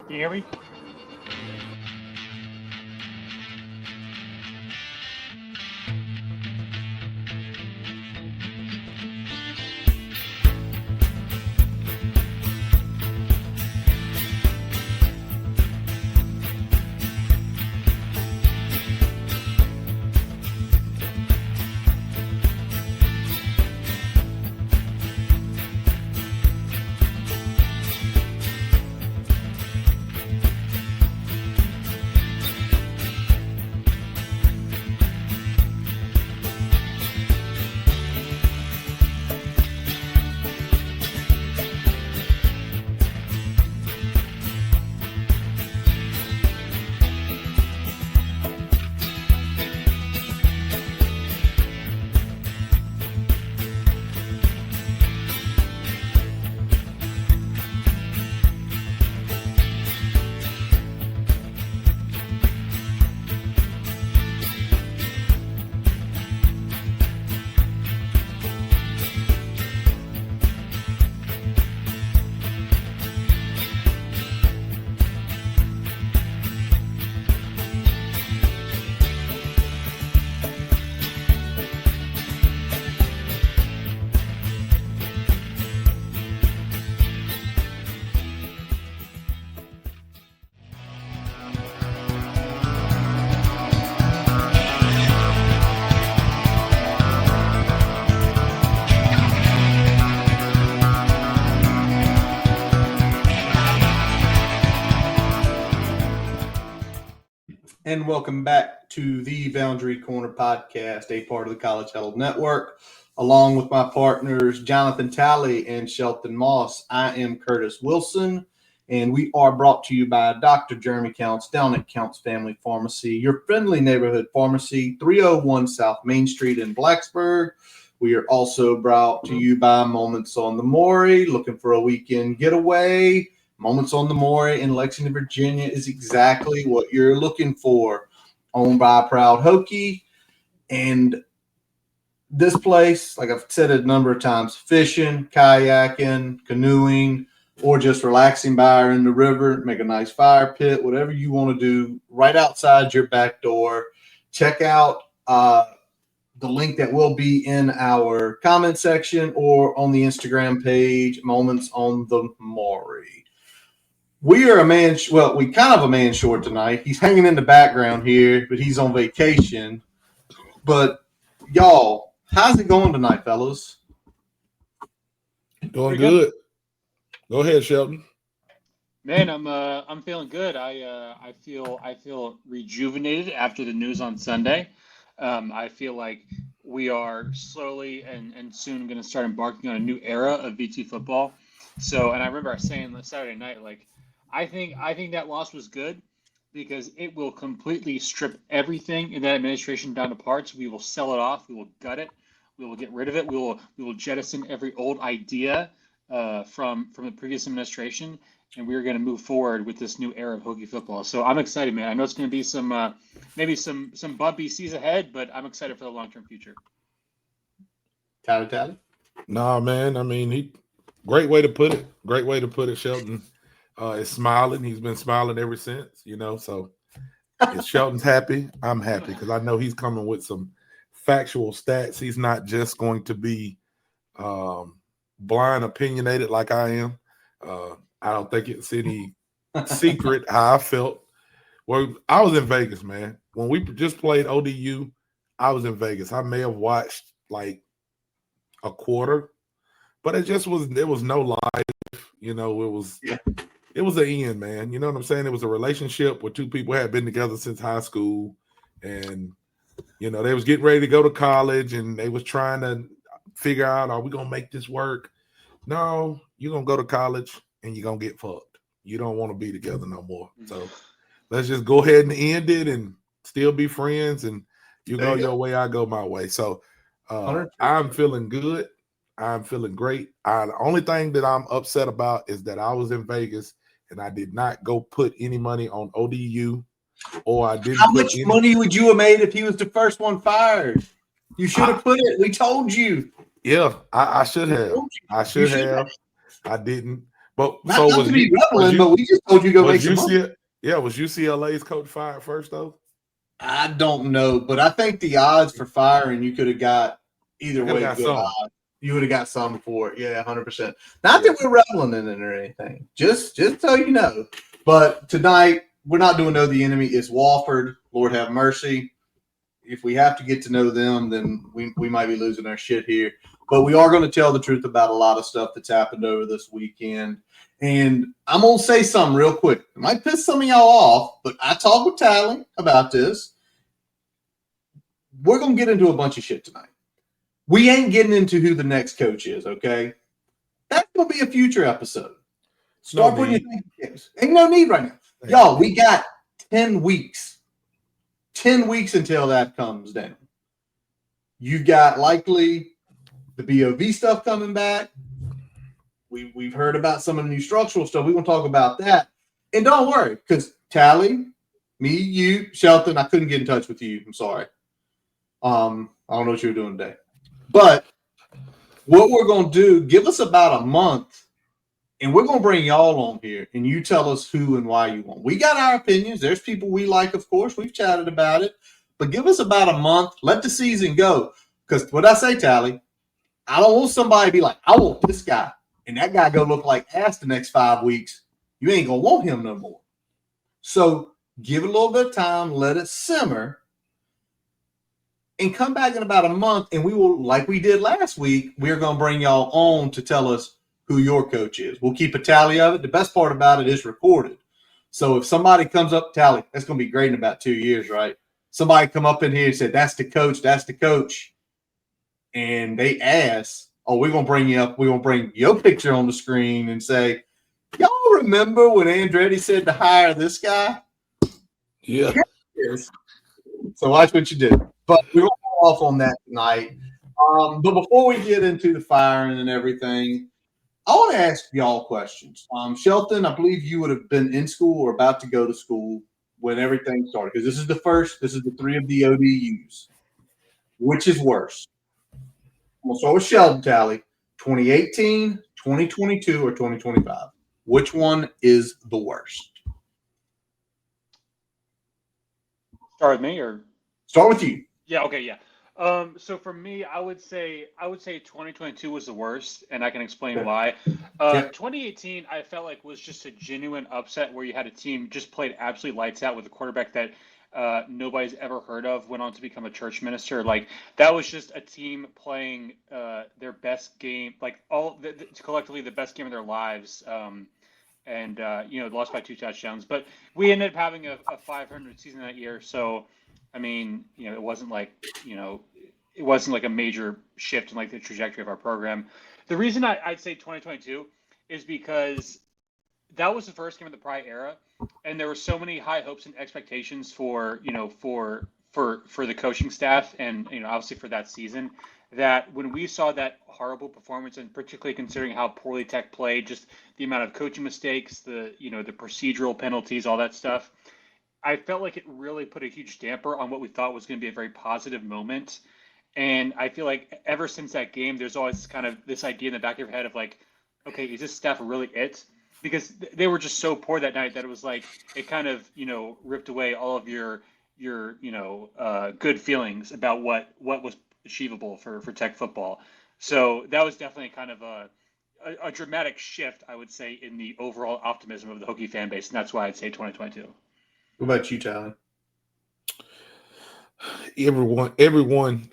Can you hear me? And welcome back to the Boundary Corner Podcast, a part of the College Huddle Network. Along with my partners, Jonathan Talley and Shelton Moss, I am Curtis Wilson, and we are brought to you by Dr. Jeremy Counts down at Counts Family Pharmacy, your friendly neighborhood pharmacy, 301 South Main Street in Blacksburg. We are also brought to you by Moments on the Maury, looking for a weekend getaway. Moments on the Maury in Lexington, Virginia is exactly what you're looking for. Owned by a proud Hokie. And this place, like I've said it a number of times, fishing, kayaking, canoeing, or just relaxing by or in the river, make a nice fire pit, whatever you want to do right outside your back door. Check out the link that will be in our comment section or on the Instagram page, Moments on the Maury. We are we kind of a man short tonight. He's hanging in the background here, but he's on vacation. But y'all, how's it going tonight, fellas? Doing good. Go ahead, Shelton. Man, I'm feeling good. I feel rejuvenated after the news on Sunday. I feel like we are slowly and soon going to start embarking on a new era of BT football. So, and I remember saying on Saturday night, like, I think that loss was good because it will completely strip everything in that administration down to parts. We will sell it off. We will gut it. We will get rid of it. We will jettison every old idea from the previous administration, and we are going to move forward with this new era of Hokie football. So I'm excited, man. I know it's going to be some maybe some bumpy seas ahead, but I'm excited for the long-term future. Tally? Nah, man. I mean, great way to put it. Great way to put it, Shelton. Is smiling. He's been smiling ever since, So if Shelton's happy, I'm happy because I know he's coming with some factual stats. He's not just going to be blind opinionated like I am. I don't think it's any secret how I felt. Well, I was in Vegas, man. When we just played ODU, I was in Vegas. I may have watched like a quarter, but there was no life. It was the end, man. You know what I'm saying? It was a relationship where two people had been together since high school, and they was getting ready to go to college, and they was trying to figure out, are we gonna make this work? No, you're gonna go to college and you're gonna get fucked. You don't want to be together no more. So let's just go ahead and end it and still be friends, and you go your way, I go my way. So I'm feeling good. I'm feeling great. The only thing that I'm upset about is that I was in Vegas and I did not go put any money on ODU, or I didn't. How much money would you have made if he was the first one fired? You should have put it. We told you. Yeah, I should have. I didn't. But Not, so not was to be you, reveling, but we just told you go make was some money. was UCLA's coach fired first though? I don't know, but I think the odds for firing you could have got either way. Got Good some. odds. You would have got some for it. Yeah, 100%. Not that we're reveling in it or anything. Just so you know. But tonight we're not doing Know the Enemy. It's Wofford. Lord have mercy. If we have to get to know them, then we might be losing our shit here. But we are going to tell the truth about a lot of stuff that's happened over this weekend. And I'm going to say something real quick. It might piss some of y'all off, but I talked with Tally about this. We're going to get into a bunch of shit tonight. We ain't getting into who the next coach is, okay? That's going to be a future episode. Start putting your thinking caps. Ain't no need right now. Y'all, we got 10 weeks. 10 weeks until that comes down. You've got likely the BOV stuff coming back. We've heard about some of the new structural stuff. We're going to talk about that. And don't worry, because Tally, me, you, Shelton, I couldn't get in touch with you. I'm sorry. I don't know what you were doing today. But what we're going to do, give us about a month, and we're going to bring y'all on here, and you tell us who and why you want. We got our opinions. There's people we like, of course. We've chatted about it. But give us about a month. Let the season go. Because what I say, Tally, I don't want somebody to be like, I want this guy, and that guy go look like ass the next 5 weeks. You ain't going to want him no more. So give it a little bit of time. Let it simmer. And come back in about a month, and we will, like we did last week, we're going to bring y'all on to tell us who your coach is. We'll keep a tally of it. The best part about it is recorded. So if somebody comes up, Tally, that's going to be great in about 2 years, right? Somebody come up in here and said, that's the coach. And they ask, oh, we're going to bring you up. We're going to bring your picture on the screen and say, y'all remember when Andretti said to hire this guy? Yeah. Yes. So watch what you did. But we're going to go off on that tonight. But before we get into the firing and everything, I want to ask y'all questions. Shelton, I believe you would have been in school or about to go to school when everything started, because this is the 3 of the ODUs. Which is worse? We'll start with Sheldon, Tally. 2018, 2022, or 2025? Which one is the worst? Start with me or start with you? Yeah. Okay. Yeah. So for me, I would say 2022 was the worst, and I can explain why. 2018, I felt like was just a genuine upset where you had a team just played absolutely lights out with a quarterback that nobody's ever heard of, went on to become a church minister. Like that was just a team playing their best game, like collectively the best game of their lives. And lost by 2 touchdowns, but we ended up having a 500 season that year. So, I mean, it wasn't like, it wasn't like a major shift in like the trajectory of our program. The reason I'd say 2022 is because that was the first game of the Pry era, and there were so many high hopes and expectations for the coaching staff, and obviously for that season, that when we saw that horrible performance, and particularly considering how poorly Tech played, just the amount of coaching mistakes, the procedural penalties, all that stuff, I felt like it really put a huge damper on what we thought was going to be a very positive moment. And I feel like ever since that game, there's always kind of this idea in the back of your head of like, okay, is this staff really it? Because they were just so poor that night that it was like it kind of ripped away all of your good feelings about what was achievable for Tech football. So that was definitely kind of a dramatic shift, I would say, in the overall optimism of the Hokie fan base, and that's why I'd say 2022. What about you, Tyler? Everyone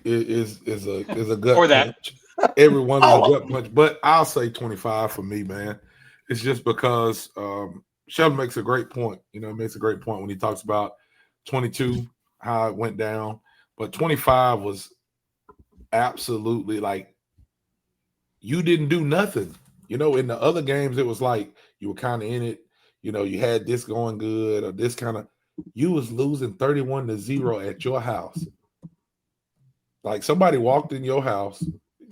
is a gut Or that. punch. Everyone is a gut punch, but I'll say 25 for me, man. It's just because Sheldon makes a great point. He makes a great point when he talks about 22, how it went down, but 25 was absolutely like you didn't do nothing. In the other games, it was like you were kind of in it. You had this going good or this kind of. You was losing 31-0 at your house. Like somebody walked in your house,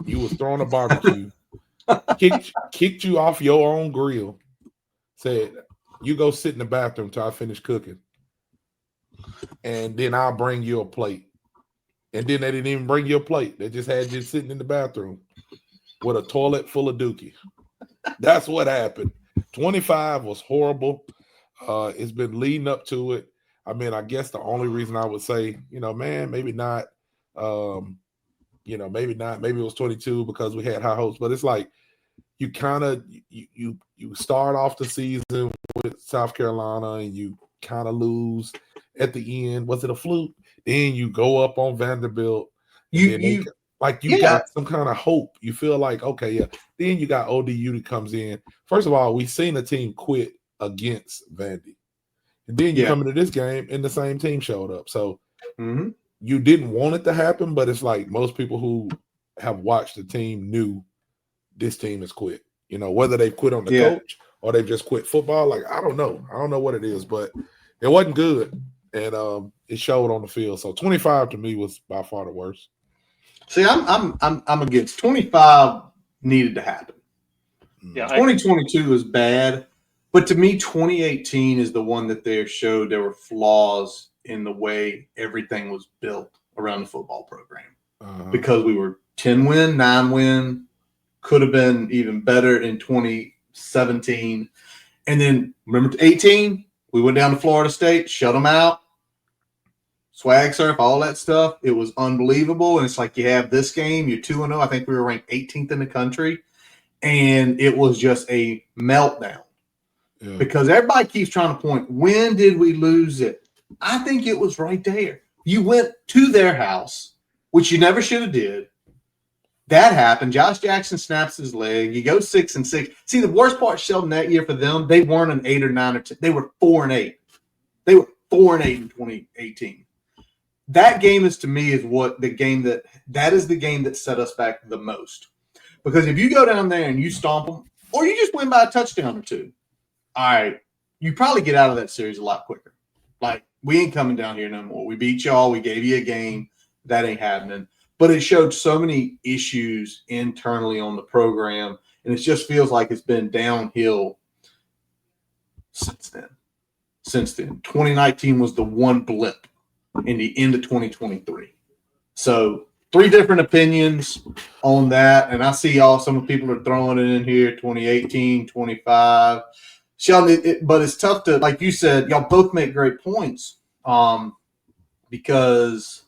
you was throwing a barbecue, kicked you off your own grill, said, you go sit in the bathroom till I finish cooking. And then I'll bring you a plate. And then they didn't even bring you a plate. They just had you sitting in the bathroom with a toilet full of dookie. That's what happened. 25 was horrible. It's been leading up to it. I mean, I guess the only reason I would say, man, maybe not. Maybe not. Maybe it was 22 because we had high hopes. But it's like you kind of you start off the season with South Carolina and you kind of lose at the end. Was it a fluke? Then you go up on Vanderbilt. You got some kind of hope. You feel like, okay, yeah. Then you got ODU that comes in. First of all, we've seen a team quit against Vandy. And then you come into this game and the same team showed up. So you didn't want it to happen, but it's like most people who have watched the team knew this team has quit. Whether they quit on the coach or they've just quit football. Like, I don't know. I don't know what it is, but it wasn't good. And it showed on the field. So 25 to me was by far the worst. See, I'm against 25 needed to happen. Yeah, 2022 is bad, but to me, 2018 is the one that they showed there were flaws in the way everything was built around the football program. Because we were 10-win, 9-win, could have been even better in 2017. And then remember 18, we went down to Florida State, shut them out. Swag surf, all that stuff. It was unbelievable. And it's like you have this game, you're 2-0. I think we were ranked 18th in the country. And it was just a meltdown. Yeah. Because everybody keeps trying to point, when did we lose it? I think it was right there. You went to their house, which you never should have did. That happened. Josh Jackson snaps his leg. You go 6-6. See, the worst part, Sheldon, that year for them, they weren't an 8 or 9 or 10. They were 4-8. They were 4-8 in 2018. That game is, to me, is what the game that is the game that set us back the most. Because if you go down there and you stomp them, or you just win by a touchdown or two, all right, you probably get out of that series a lot quicker. Like, we ain't coming down here no more. We beat y'all. We gave you a game. That ain't happening. But it showed so many issues internally on the program, and it just feels like it's been downhill since then. 2019 was the one blip in the end of 2023. So 3 different opinions on that, and I see some of the people are throwing it in here, 2018, 25. Sheldon, but it's tough to, like you said, y'all both make great points because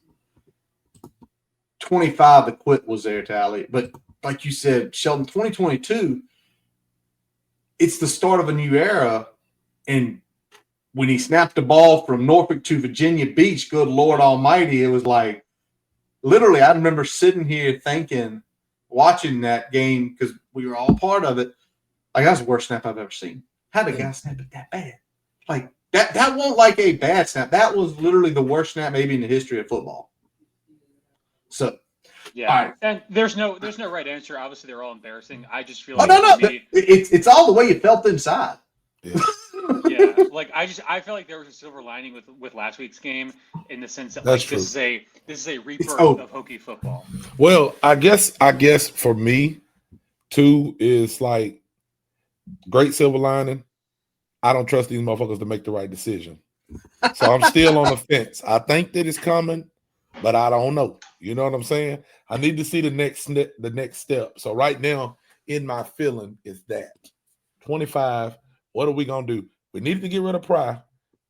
25, the quit was there, Tally. But like you said, Sheldon, 2022, it's the start of a new era. And when he snapped the ball from Norfolk to Virginia Beach, good Lord Almighty, it was like, literally, I remember sitting here thinking, watching that game, because we were all part of it, like, that's the worst snap I've ever seen. How did the guy snap it that bad? Like, that wasn't like a bad snap. That was literally the worst snap maybe in the history of football. So, yeah, right. And there's no right answer. Obviously, they're all embarrassing. I just feel like it's all the way you felt inside. Yeah. Yeah, like I feel like there was a silver lining with last week's game in the sense that this is a rebirth of Hokie football. Well, I guess for me, too, is like great silver lining. I don't trust these motherfuckers to make the right decision, so I'm still on the fence. I think that it's coming, but I don't know. You know what I'm saying? I need to see the next step. So right now, in my feeling, is that 25. What are we gonna do? We need to get rid of Pry.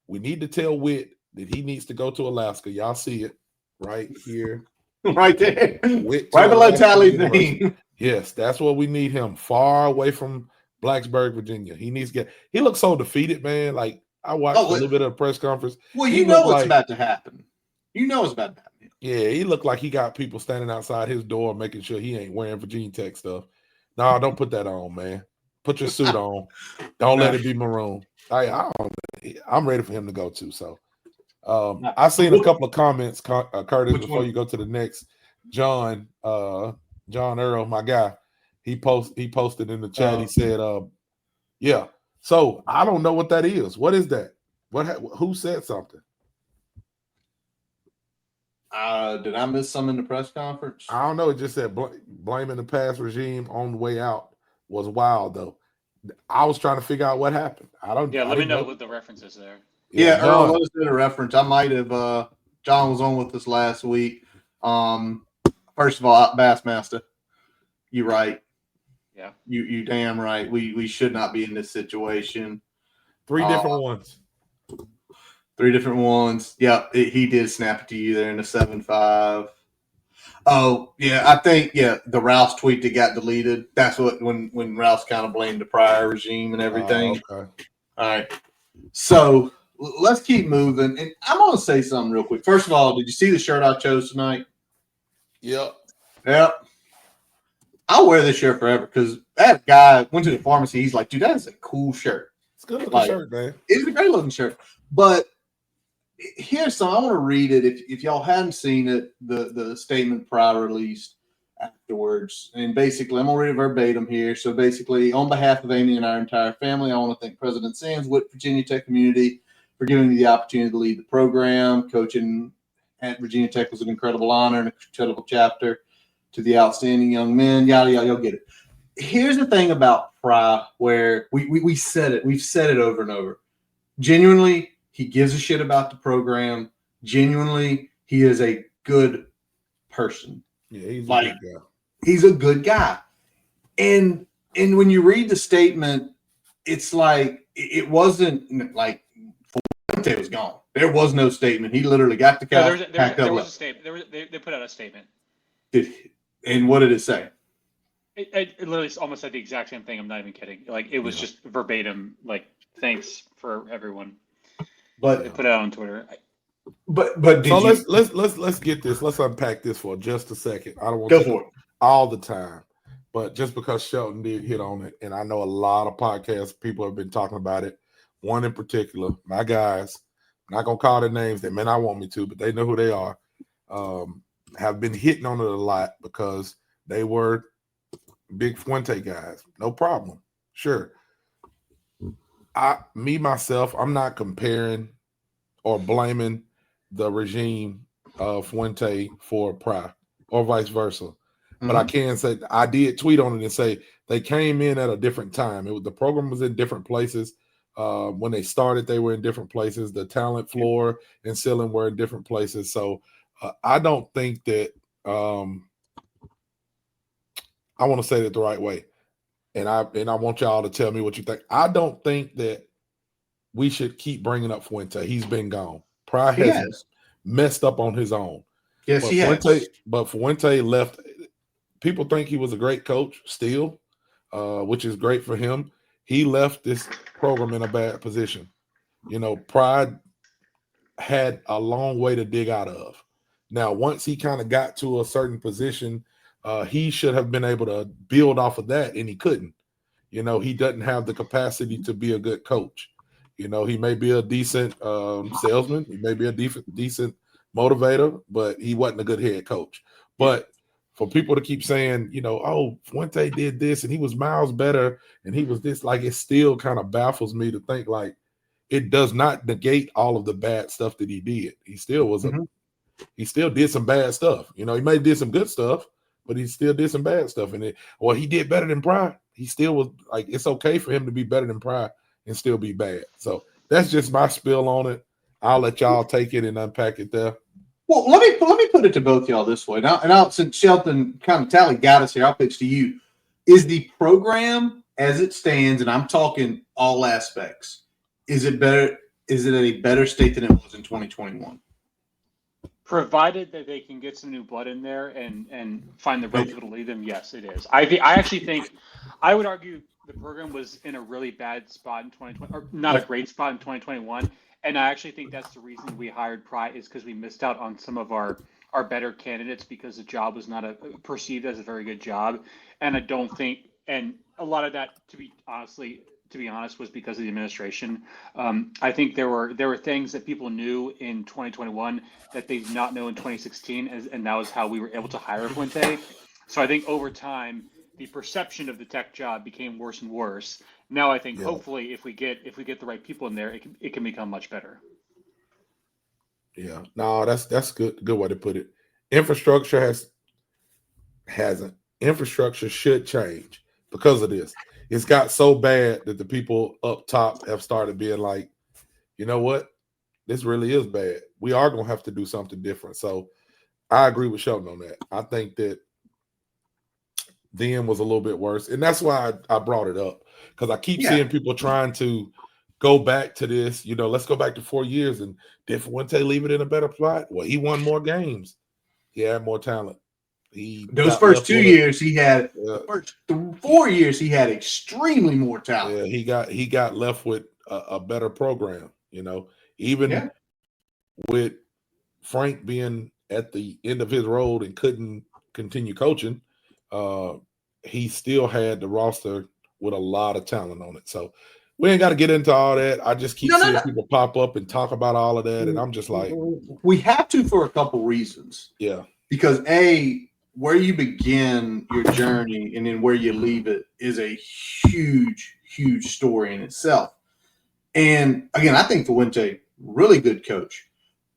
We need to tell Witt that he needs to go to Alaska. Y'all see it right here, right there, right below Tally's name. Yes, that's what we need him. Far away from Blacksburg, Virginia. He needs to get. He looks so defeated, man. Like, I watched a little bit of the press conference. Well, you know what's about to happen. You know what's about to happen. Yeah, he looked like he got people standing outside his door making sure he ain't wearing Virginia Tech stuff. No, don't put that on, man. Put your suit on. Don't let it be maroon. I'm ready for him to go too. So I've seen a couple of comments, Curtis, before you go to the next. John Earl, my guy, he posted in the chat. He said, yeah. So I don't know what that is. What is that? Who said something? Did I miss some in the press conference? I don't know. It just said blaming the past regime on the way out was wild, though. I was trying to figure out what happened. Let me know what the reference is there. Yeah, Earl, what is the reference? I might have. John was on with us last week. First of all, Bassmaster, you're right. Yeah. You damn right. We should not be in this situation. 3 different ones. 3 different ones. Yep, he did snap it to you there in the 7-5. Oh, yeah, I think, the Rouse tweet that got deleted, that's what, when Rouse kind of blamed the prior regime and everything. Okay. All right. So let's keep moving. And I'm going to say something real quick. First of all, did you see the shirt I chose tonight? Yep. I'll wear this shirt forever because that guy went to the pharmacy. He's like, dude, that is a cool shirt. It's a good looking shirt, man. It's a great looking shirt. But here's some. I want to read it. If y'all hadn't seen it, the statement Pry released afterwards. And basically, I'm going to read it verbatim here. So basically, on behalf of Amy and our entire family, I want to thank President Sands, Wood, Virginia Tech community for giving me the opportunity to lead the program. Coaching at Virginia Tech was an incredible honor and an incredible chapter to the outstanding young men. Yada, yada, you'll get it. Here's the thing about Pry where we said it. We've said it over and over. Genuinely, he gives a shit about the program. Genuinely, he is a good person. Yeah, he's a good guy. He's a good guy. And when you read the statement, it's like it wasn't like Fuente was gone. There was no statement. He literally got the couch. There was a statement. They put out a statement. And what did it say? It literally almost said the exact same thing. I'm not even kidding. Like it was just verbatim. Like thanks for everyone. But they put it out on Twitter. But let's get this. Let's unpack this for just a second. I don't want to go all the time, but just because Shelton did hit on it, and I know a lot of podcast people have been talking about it. One in particular, my guys. I'm not gonna call their names. They may not want me to, but they know who they are. Have been hitting on it a lot because they were big Fuente guys. No problem. Sure. Myself, I'm not comparing or blaming the regime of Fuente for Pry or vice versa. Mm-hmm. But I can say I did tweet on it and say they came in at a different time. The program was in different places. When they started, they were in different places. The talent floor and ceiling were in different places. So I don't think that I want to say it the right way. And I want y'all to tell me what you think. I don't think that we should keep bringing up Fuente. He's been gone. Pry has messed up on his own. Yes, but he has. But Fuente left. People think he was a great coach still, which is great for him. He left this program in a bad position. You know, Pry had a long way to dig out of. Now, once he kind of got to a certain position, he should have been able to build off of that, and he couldn't. You know, he doesn't have the capacity to be a good coach. You know, he may be a decent salesman. He may be a decent motivator, but he wasn't a good head coach. But for people to keep saying, you know, oh, Fuente did this and he was miles better and he was this, like, it still kind of baffles me to think like it does not negate all of the bad stuff that he did. He still was he still did some bad stuff. You know, he may have did some good stuff, but he still did some bad stuff. And he did better than Pry. He still was like, it's okay for him to be better than Pry and still be bad. So that's just my spill on it. I'll let y'all take it and unpack it there. Well, let me put it to both y'all this way. Now, since Shelton kind of Tally got us here, I'll pitch to you. Is the program as it stands, and I'm talking all aspects, is it better? Is it a better state than it was in 2021? Provided that they can get some new blood in there and find the right people to lead them, yes, it is. I actually think, I would argue the program was in a really bad spot in 2020, or not a great spot in 2021. And I actually think that's the reason we hired Pry, is because we missed out on some of our better candidates because the job was not perceived as a very good job. And I don't think, and a lot of that, to be honest, was because of the administration. I think there were things that people knew in 2021 that they did not know in 2016, and that was how we were able to hire Fuente. So I think over time, the perception of the tech job became worse and worse. Now I think hopefully if we get the right people in there, it can become much better. Yeah, no, that's good way to put it. Infrastructure infrastructure should change because of this. It's got so bad that the people up top have started being like, you know what, this really is bad. We are gonna have to do something different. So I agree with Sheldon on that. I think that then was a little bit worse. And that's why I brought it up, because I keep Yeah. seeing people trying to go back to this. Let's go back to 4 years and did Fuente leave it in a better spot? Well, he won more games. He had more talent. Those first 2 years he had. The first 4 years he had extremely more talent. Yeah, he got left with a better program. Even with Frank being at the end of his road and couldn't continue coaching, he still had the roster with a lot of talent on it. So we ain't got to get into all that. I just keep seeing people pop up and talk about all of that, and I'm just like, we have to for a couple reasons. Yeah, because where you begin your journey and then where you leave it is a huge, huge story in itself. And again, I think Fuente, really good coach,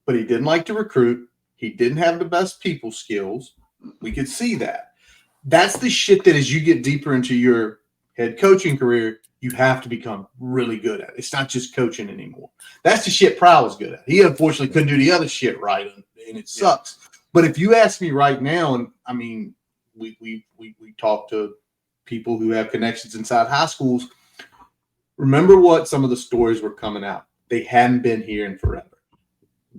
but he didn't like to recruit. He didn't have the best people skills. We could see that. That's the shit that as you get deeper into your head coaching career, you have to become really good at. It's not just coaching anymore. That's the shit Pry was good at. He unfortunately couldn't do the other shit right, and it sucks. But if you ask me right now, and I mean, we talk to people who have connections inside high schools. Remember what some of the stories were coming out. They hadn't been here in forever.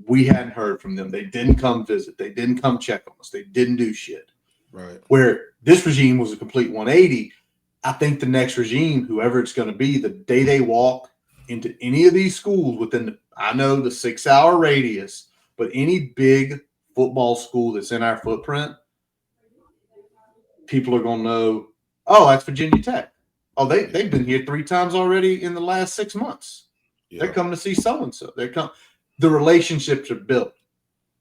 We hadn't heard from them. They didn't come visit. They didn't come check on us. They didn't do shit. Right. Where this regime was a complete 180. I think the next regime, whoever it's going to be, the day they walk into any of these schools within the 6-hour radius, but any big football school that's in our footprint, people are going to know, oh, that's Virginia Tech. Oh, they've been here 3 times already in the last 6 months. Yeah. They're coming to see so-and-so. The relationships are built.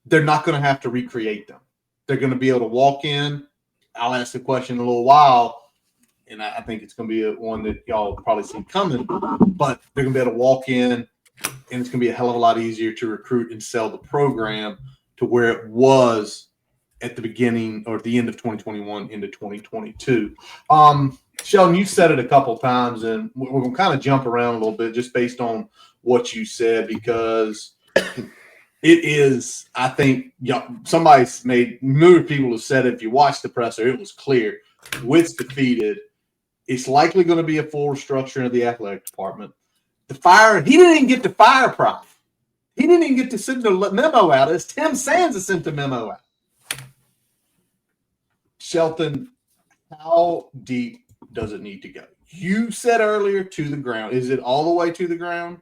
They're not going to have to recreate them. They're going to be able to walk in. I'll ask the question in a little while, and I think it's going to be one that y'all probably see coming, but they're going to be able to walk in, and it's going to be a hell of a lot easier to recruit and sell the program to where it was at the beginning or at the end of 2021 into 2022. Sheldon, you said it a couple of times, and we're going to kind of jump around a little bit just based on what you said, because it is, I think, somebody's made, numerous people have said it. If you watch the presser, it was clear. Witt's defeated. It's likely going to be a full restructuring of the athletic department. He didn't even get to fire Pry. He didn't even get to send the memo out. It's Tim Sands that sent the memo out. Shelton, how deep does it need to go? You said earlier to the ground. Is it all the way to the ground?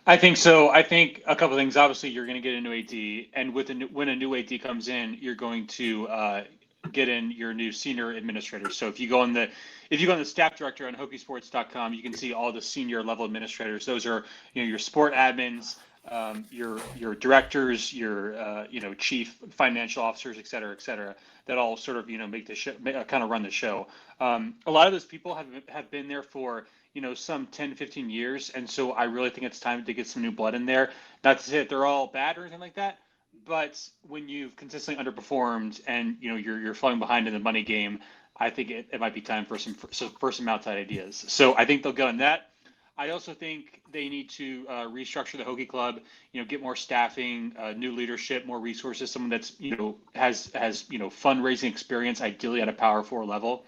I think so. I think a couple of things. Obviously, you're going to get a new AD, and when a new AD comes in, you're going to get in your new senior administrators. So if you go on the staff director on Hokiesports.com, you can see all the senior level administrators. Those are your sport admins, your directors, your chief financial officers, et cetera, that all sort of make the show, kind of run the show. A lot of those people have been there for some 10, 15 years, and so I really think it's time to get some new blood in there. Not to say that they're all bad or anything like that, but when you've consistently underperformed and you're falling behind in the money game, I think it might be time for some outside ideas. So I think they'll go in that. I also think they need to restructure the Hokie Club, get more staffing, new leadership, more resources, someone that's, has fundraising experience, ideally at a Power 4 level.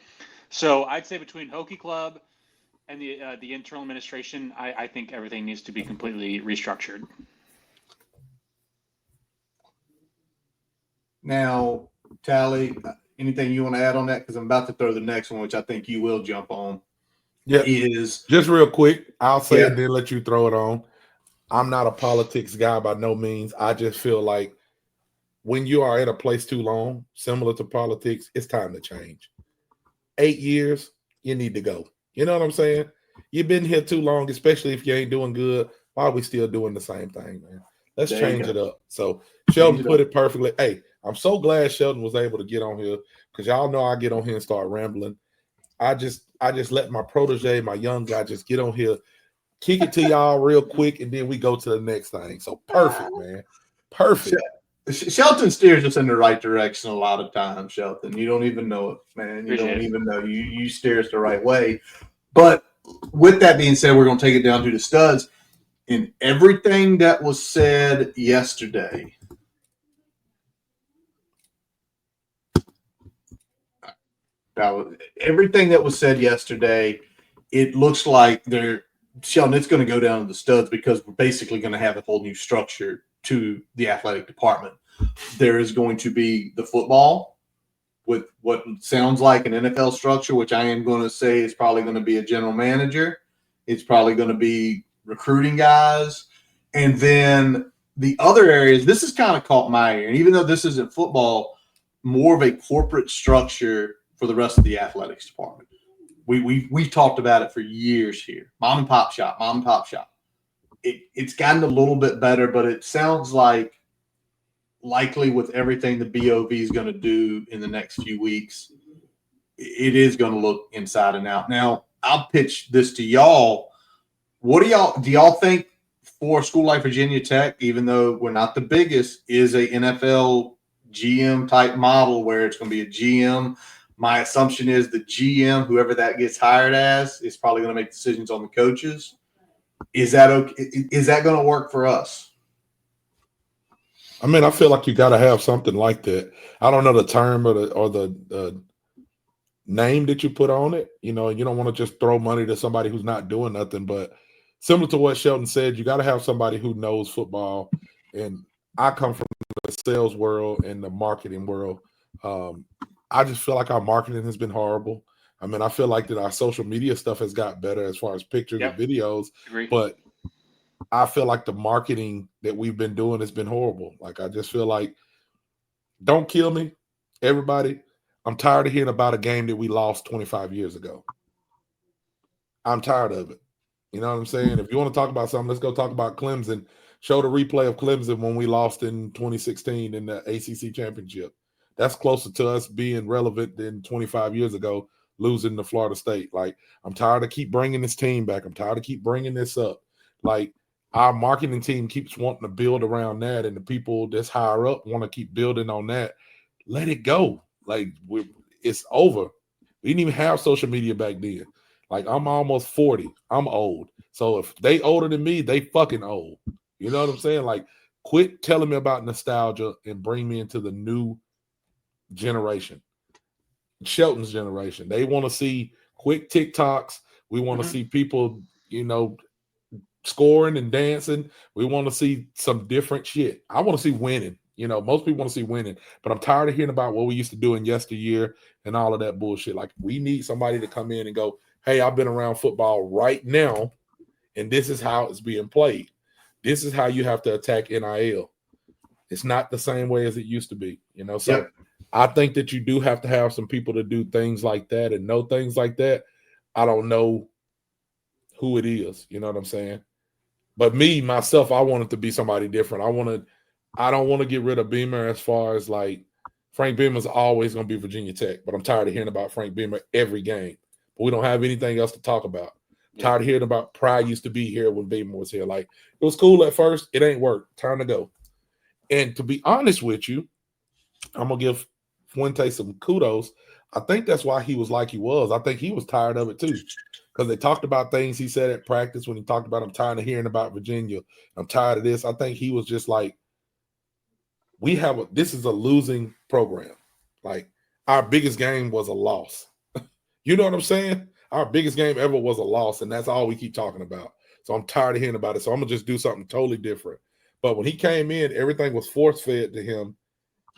So I'd say between Hokie Club and the internal administration, I think everything needs to be completely restructured. Now, Tally, anything you want to add on that? Because I'm about to throw the next one, which I think you will jump on. Yeah, just real quick, I'll say it, then let you throw it on. I'm not a politics guy by no means. I just feel like when you are at a place too long, similar to politics, it's time to change. 8 years, you need to go. You know what I'm saying? You've been here too long, especially if you ain't doing good. Why are we still doing the same thing, man? Let's change it up. So Sheldon put it perfectly. Hey, I'm so glad Sheldon was able to get on here, because y'all know I get on here and start rambling. I just let my protege, my young guy, just get on here, kick it to y'all real quick, and then we go to the next thing. So perfect, man. Perfect. Shelton steers us in the right direction a lot of times, Shelton. You don't even know it, man. You don't even know. You steer us the right way. But with that being said, we're going to take it down to the studs. In everything that was said yesterday, Everything that was said yesterday. It looks like Sheldon, it's going to go down to the studs because we're basically going to have a whole new structure to the athletic department. There is going to be the football with what sounds like an NFL structure, which I am going to say is probably going to be a general manager. It's probably going to be recruiting guys. And then the other areas, this has kind of caught my ear. And even though this isn't football, more of a corporate structure for the rest of the athletics department. We've talked about it for years here. Mom and pop shop. It's gotten a little bit better, but it sounds like likely with everything the BOV is going to do in the next few weeks, it is going to look inside and out. Now, I'll pitch this to y'all. What do y'all think for a school like Virginia Tech, even though we're not the biggest, is a NFL GM type model where it's going to be a GM? My assumption is the GM, whoever that gets hired as, is probably going to make decisions on the coaches. Is that okay? Is that going to work for us? I mean, I feel like you got to have something like that. I don't know the term or the name that you put on it. You know, you don't want to just throw money to somebody who's not doing nothing. But similar to what Sheldon said, you got to have somebody who knows football. And I come from the sales world and the marketing world. I just feel like our marketing has been horrible. I mean, I feel like that our social media stuff has got better as far as pictures and videos, but I feel like the marketing that we've been doing has been horrible. Like, I just feel like, don't kill me, everybody. I'm tired of hearing about a game that we lost 25 years ago. I'm tired of it. You know what I'm saying? If you want to talk about something, let's go talk about Clemson. Show the replay of Clemson when we lost in 2016 in the ACC championship. That's closer to us being relevant than 25 years ago losing to Florida State. Like, I'm tired of keep bringing this team back. I'm tired of keep bringing this up. Like, our marketing team keeps wanting to build around that, and the people that's higher up want to keep building on that. Let it go. Like, it's over. We didn't even have social media back then. Like, I'm almost 40. I'm old. So if they older than me, they fucking old. You know what I'm saying? Like, quit telling me about nostalgia and bring me into the new generation, Shelton's generation. They want to see quick TikToks. We want to see people, you know, scoring and dancing. We want to see some different shit. I want to see winning. You know, most people want to see winning, but I'm tired of hearing about what we used to do in yesteryear and all of that bullshit. Like, we need somebody to come in and go, hey, I've been around football right now, and this is how it's being played. This is how you have to attack NIL. It's not the same way as it used to be, you know? So I think that you do have to have some people to do things like that and know things like that. I don't know who it is, you know what I'm saying? But me, myself, I want it to be somebody different. I don't want to get rid of Beamer as far as, like, Frank Beamer's always going to be Virginia Tech, but I'm tired of hearing about Frank Beamer every game. But we don't have anything else to talk about. Tired of hearing about Pry used to be here when Beamer was here. Like, it was cool at first. It ain't worked. Time to go. And to be honest with you, I'm going to give Fuente some kudos. I think that's why he was like he was. I think he was tired of it too, because they talked about things he said at practice when he talked about, I'm tired of hearing about Virginia. I'm tired of this. I think he was just like, this is a losing program. Like, our biggest game was a loss. You know what I'm saying? Our biggest game ever was a loss, and that's all we keep talking about. So I'm tired of hearing about it. So I'm going to just do something totally different. But when he came in, everything was force-fed to him.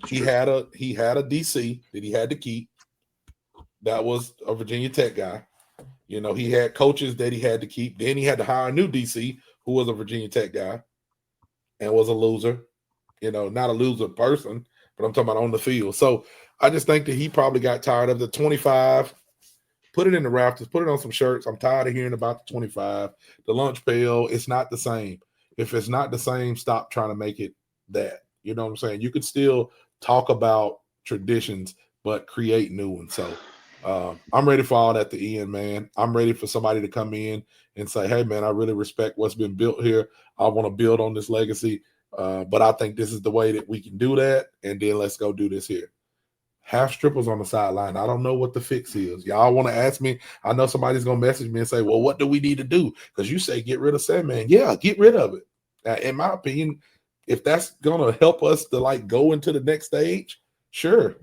He had a DC that he had to keep. That was a Virginia Tech guy. You know, he had coaches that he had to keep. Then he had to hire a new DC who was a Virginia Tech guy and was a loser. You know, not a loser person, but I'm talking about on the field. So I just think that he probably got tired of the 25. Put it in the rafters. Put it on some shirts. I'm tired of hearing about the 25. The lunch pail, it's not the same. If it's not the same, stop trying to make it that. You know what I'm saying? You could still talk about traditions, but create new ones. So I'm ready for all that to end, man. I'm ready for somebody to come in and say, hey, man, I really respect what's been built here. I want to build on this legacy, but I think this is the way that we can do that, and then let's go do this here. Have strippers on the sideline. I don't know what the fix is. Y'all want to ask me? I know somebody's going to message me and say, well, what do we need to do? Because you say get rid of Sandman. Yeah, get rid of it. In my opinion, if that's going to help us to, like, go into the next stage, sure.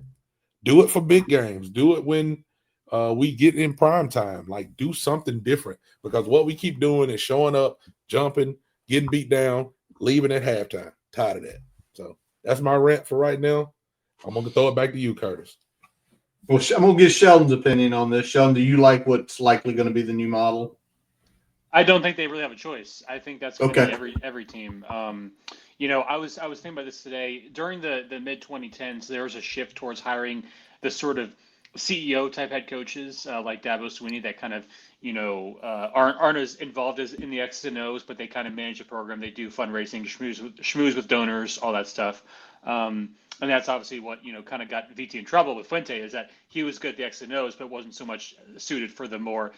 Do it for big games. Do it when we get in prime time. Like, do something different, because what we keep doing is showing up, jumping, getting beat down, leaving at halftime. Tired of that. So that's my rant for right now. I'm gonna throw it back to you, Curtis. Well, I'm going to get Sheldon's opinion on this. Sheldon, do you like what's likely going to be the new model? I don't think they really have a choice. I think that's going to Okay. be every team. I was thinking about this today. During the mid 2010s, there was a shift towards hiring the sort of CEO type head coaches like Dabo Swinney that kind of aren't as involved as in the X's and O's, but they kind of manage the program. They do fundraising, schmooze with donors, all that stuff. And that's obviously what kind of got VT in trouble with Fuente, is that he was good at the X's and O's, but wasn't so much suited for the more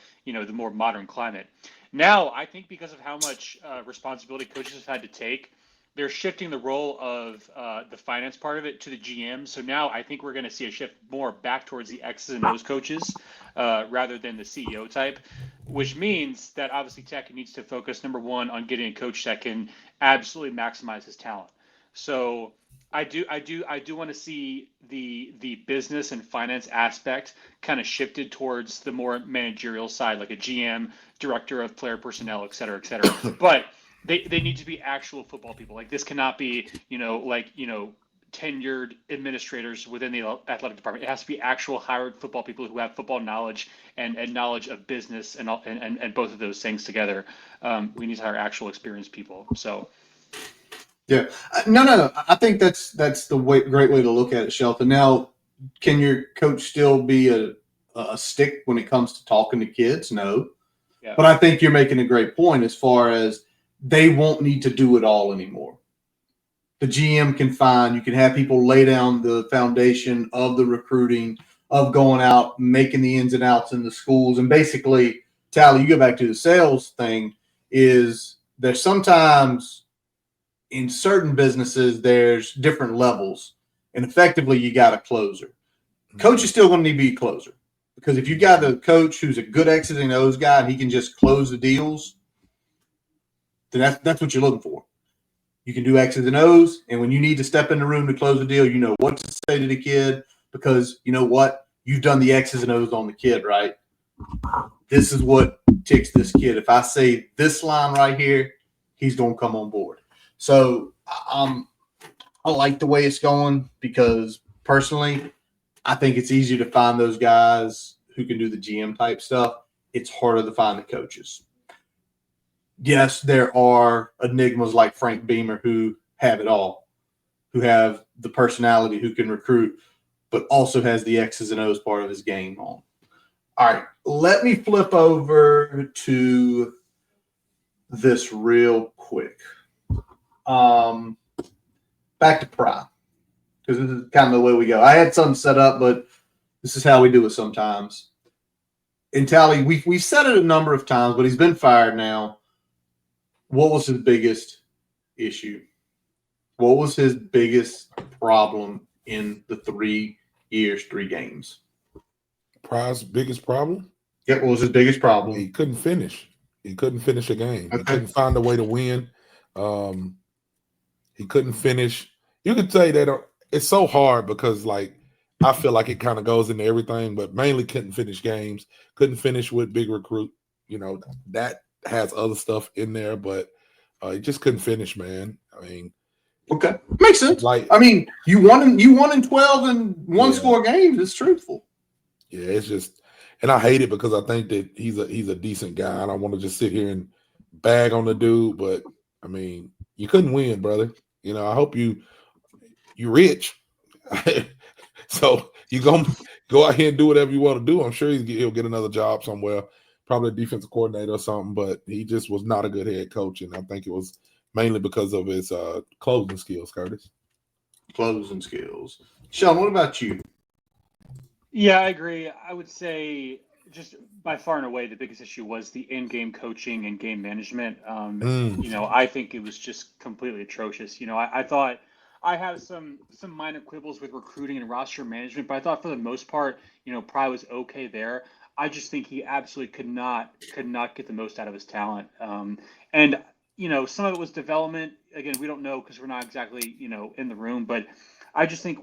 modern climate. Now, I think because of how much responsibility coaches have had to take, they're shifting the role of the finance part of it to the GM. So now I think we're going to see a shift more back towards the X's and O's coaches rather than the CEO type, which means that obviously Tech needs to focus, number one, on getting a coach that can absolutely maximize his talent. So I do want to see the business and finance aspect kind of shifted towards the more managerial side, like a GM, director of player personnel, et cetera, et cetera. But they need to be actual football people. Like, this cannot be, tenured administrators within the athletic department. It has to be actual hired football people who have football knowledge and knowledge of business and both of those things together. We need to hire actual experienced people. So. Yeah, no. I think that's the great way to look at it, Shelton. Now, can your coach still be a stick when it comes to talking to kids? No, Yeah. But I think you're making a great point as far as they won't need to do it all anymore. The GM you can have people lay down the foundation of the recruiting, of going out, making the ins and outs in the schools, and basically, Tally, you go back to the sales thing. Is there's sometimes in certain businesses, there's different levels, and effectively you got a closer. Coach is still going to need to be a closer, because if you got a coach who's a good X's and O's guy and he can just close the deals, then that's what you're looking for. You can do X's and O's, and when you need to step in the room to close the deal, you know what to say to the kid, because you know what? You've done the X's and O's on the kid, right? This is what ticks this kid. If I say this line right here, he's going to come on board. So I like the way it's going, because personally, I think it's easier to find those guys who can do the GM type stuff. It's harder to find the coaches. Yes, there are enigmas like Frank Beamer who have it all, who have the personality, who can recruit, but also has the X's and O's part of his game on. All right, let me flip over to this real quick. Back to Pry, because this is kind of the way we go. I had something set up, but this is how we do it sometimes. And Tally, we've said it a number of times, but he's been fired now. What was his biggest issue? What was his biggest problem in the 3 years, 3 games? Pry's biggest problem? Yeah, what was his biggest problem? He couldn't finish. He couldn't finish a game. Okay. He couldn't find a way to win. He couldn't finish. You could say that it's so hard, because, like, I feel like it kind of goes into everything, but mainly couldn't finish games, couldn't finish with big recruit. That has other stuff in there, but he just couldn't finish, man. I mean, okay, makes sense. Like, I mean, you won in 12 and one score games. It's truthful. Yeah, it's just, and I hate it, because I think that he's a decent guy. I don't want to just sit here and bag on the dude, but I mean, you couldn't win, brother. I hope you're rich. So you gonna go out here and do whatever you want to do. I'm sure he'll get another job somewhere, probably a defensive coordinator or something, but he just was not a good head coach. And I think it was mainly because of his closing skills, Curtis. Closing skills. Sean, what about you? Yeah, I agree. I would say just by far and away the biggest issue was the in-game coaching and game management. I think it was just completely atrocious. I thought I have some minor quibbles with recruiting and roster management, but I thought for the most part, Pry was okay there. I just think he absolutely could not get the most out of his talent. And some of it was development. again, we don't know because we're not exactly, in the room, but I just think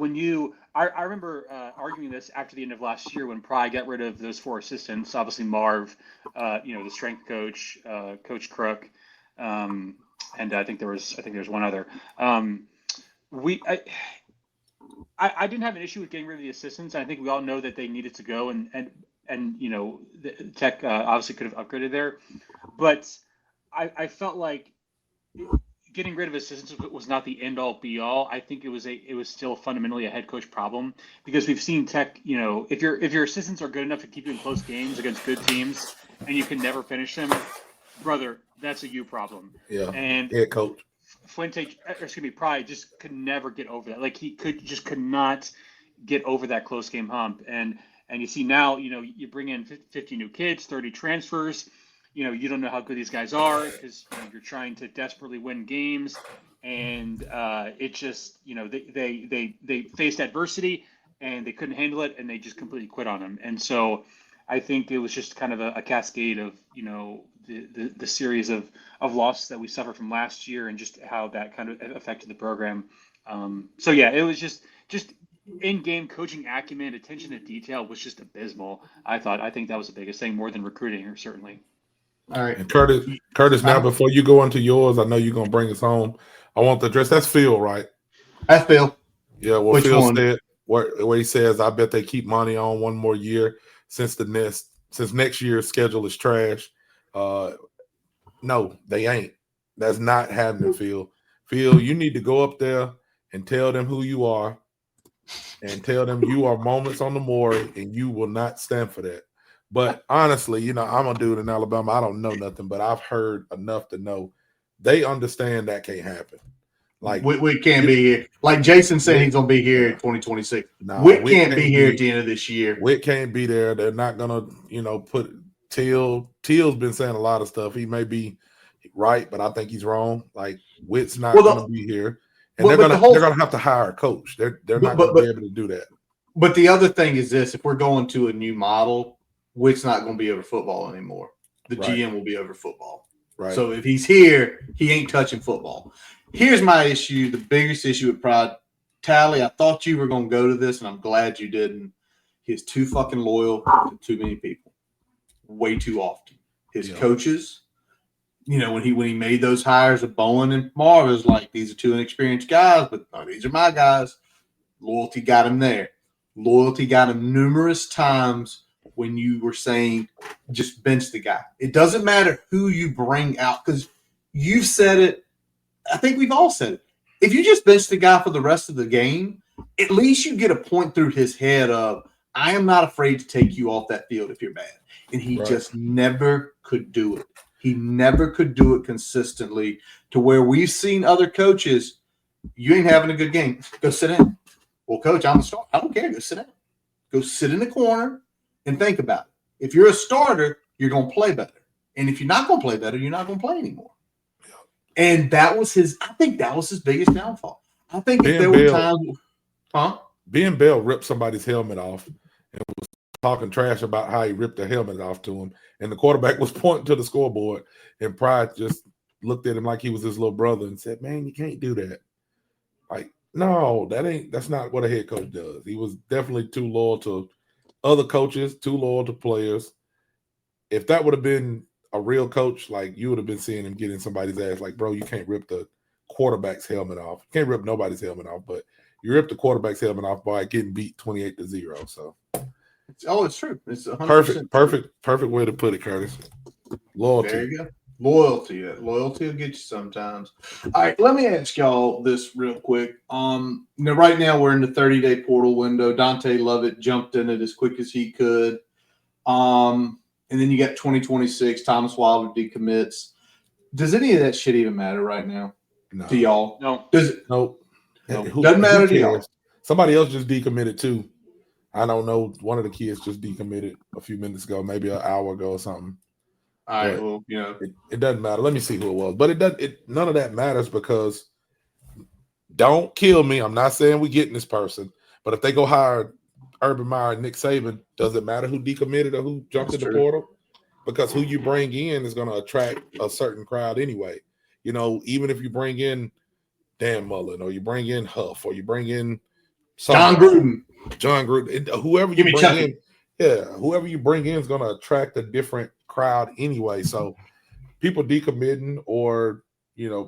I remember arguing this after the end of last year when Pry got rid of those 4 assistants, obviously Marv, the strength coach, Coach Crook, and I think there was one other. I didn't have an issue with getting rid of the assistants. I think we all know that they needed to go, and the Tech obviously could have upgraded there, but I felt like getting rid of assistants was not the end all be all. I think it was still fundamentally a head coach problem, because we've seen Tech, if your assistants are good enough to keep you in close games against good teams and you can never finish them, brother, that's a you problem. Yeah. And head coach Pry just could never get over that. Like he could not get over that close game hump. And you see now, you bring in 50 new kids, 30 transfers. You don't know how good these guys are because you're trying to desperately win games, and it just they faced adversity and they couldn't handle it, and they just completely quit on them. And so I think it was just kind of a cascade of the series of losses that we suffered from last year, and just how that kind of affected the program. So yeah, it was just in-game coaching acumen, attention to detail was just abysmal. I think that was the biggest thing, more than recruiting, or certainly. All right. And Curtis, now before you go into yours, I know you're gonna bring us home. I want to address that's Phil, right? That's Phil. Yeah, well, Which Phil one? said where he says, I bet they keep money on one more year since next year's schedule is trash. No, they ain't. That's not happening, Phil. Phil, you need to go up there and tell them who you are, and tell them you are moments on the Maury, and you will not stand for that. But honestly, I'm a dude in Alabama. I don't know nothing, but I've heard enough to know they understand that can't happen. Like we can't be here. Like Jason said, he's gonna be here in 2026. Nah, Witt can't be here at the end of this year. Witt can't be there. They're not gonna, put Teal's been saying a lot of stuff. He may be right, but I think he's wrong. Like Witt's not gonna be here, and they're gonna have to hire a coach. They're not gonna be able to do that. But the other thing is this: if we're going to a new model, Witt's not going to be over football anymore. The GM will be over football. Right. So if he's here, he ain't touching football. Here's my issue: the biggest issue with Pride. Tally, I thought you were going to go to this, and I'm glad you didn't. He's too fucking loyal to too many people, way too often. His coaches, when he made those hires of Bowen and Marv, it was like, these are 2 inexperienced guys, but no, these are my guys. Loyalty got him there. Loyalty got him numerous times when you were saying just bench the guy. It doesn't matter who you bring out, because you've said it. I think we've all said it. If you just bench the guy for the rest of the game, at least you get a point through his head of, I am not afraid to take you off that field if you're bad. And he just never could do it. He never could do it consistently, to where we've seen other coaches, you ain't having a good game, go sit down. Well, coach, I'm a starter. I don't care. Go sit down. Go sit in the corner and think about it. If you're a starter, you're going to play better. And if you're not going to play better, you're not going to play anymore. And I think that was his biggest downfall. I think if there were times, Ben Bell ripped somebody's helmet off and was talking trash about how he ripped the helmet off to him. And the quarterback was pointing to the scoreboard, and Pride just looked at him like he was his little brother and said, man, you can't do that. Like, no, that's not what a head coach does. He was definitely too loyal to other coaches, too loyal to players. If that would have been a real coach, like, you would have been seeing him getting somebody's ass. Like, bro, you can't rip the quarterback's helmet off. You can't rip nobody's helmet off, but you ripped the quarterback's helmet off by getting beat 28-0. So, it's true. It's 100% perfect way to put it, Curtis. Loyalty. There you go. Loyalty will get you sometimes. All right, let me ask y'all this real quick. Right now we're in the 30-day portal window. Dante Lovett jumped in it as quick as he could. And then you got 2026. Thomas Wilder decommits. Does any of that shit even matter right now to y'all? No. Does it? Nope. Doesn't matter to y'all. Somebody else just decommitted too. I don't know. One of the kids just decommitted a few minutes ago, maybe an hour ago or something. All right, well, it doesn't matter. Let me see who it was. But none of that matters, because don't kill me. I'm not saying we're getting this person, but if they go hire Urban Meyer and Nick Saban, does it matter who decommitted or who jumped in the portal? Because who you bring in is going to attract a certain crowd anyway. Even if you bring in Dan Mullen, or you bring in Huff, or you bring in John Gruden. Whoever Give you me bring Chucky. in, yeah, whoever you bring in is going to attract a different crowd anyway. So people decommitting or,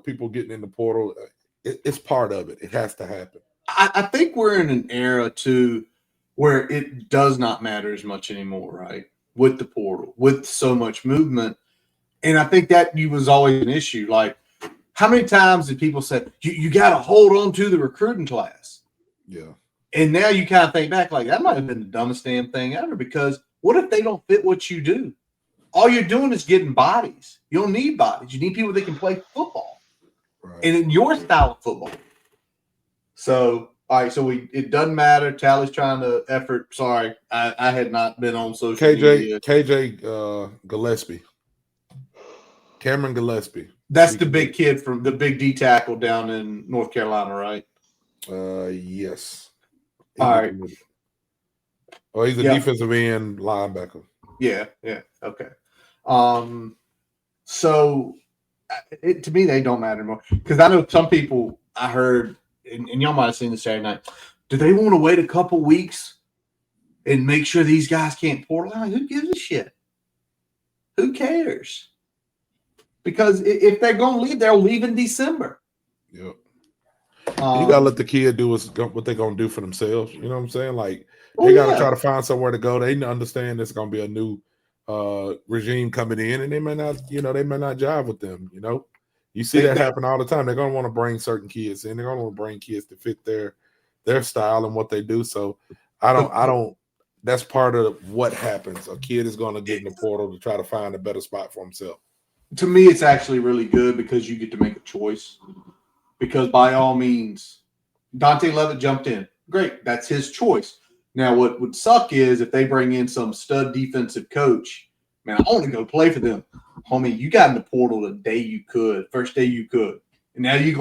people getting in the portal, it's part of it. It has to happen. I think we're in an era, too, where it does not matter as much anymore, right? With the portal, with so much movement. And I think that was always an issue. Like, how many times did people say, you got to hold on to the recruiting class? Yeah. And now you kind of think back, like, that might have been the dumbest damn thing ever, because what if they don't fit what you do? All you're doing is getting bodies. You don't need bodies. You need people that can play football. Right. And in your style of football. So, all right, so it doesn't matter. Tally's trying to effort. Sorry, I had not been on social media. KJ Gillespie. Cameron Gillespie. That's the big kid from the big D tackle down in North Carolina, right? Yes. All right. Oh, he's a defensive end linebacker. Yeah. Okay. So to me, they don't matter anymore, because I know some people I heard, and y'all might have seen this Saturday night. Do they want to wait a couple weeks and make sure these guys can't portal out? Who gives a shit? Who cares? Because if they're going to leave, they'll leave in December. Yep. You got to let the kid do what they're going to do for themselves. You know what I'm saying? Like, they got to try to find somewhere to go. They understand there's going to be a new regime coming in, and they may not jive with them. You see that happen all the time. They're going to want to bring certain kids in. They're going to want to bring kids to fit their style and what they do. So I don't. That's part of what happens. A kid is going to get in the portal to try to find a better spot for himself. To me, it's actually really good, because you get to make a choice. Because by all means, Dante Levitt jumped in. Great. That's his choice. Now, what would suck is if they bring in some stud defensive coach. Man, I want to go play for them. Homie, you got in the portal the day you could, first day you could. And now you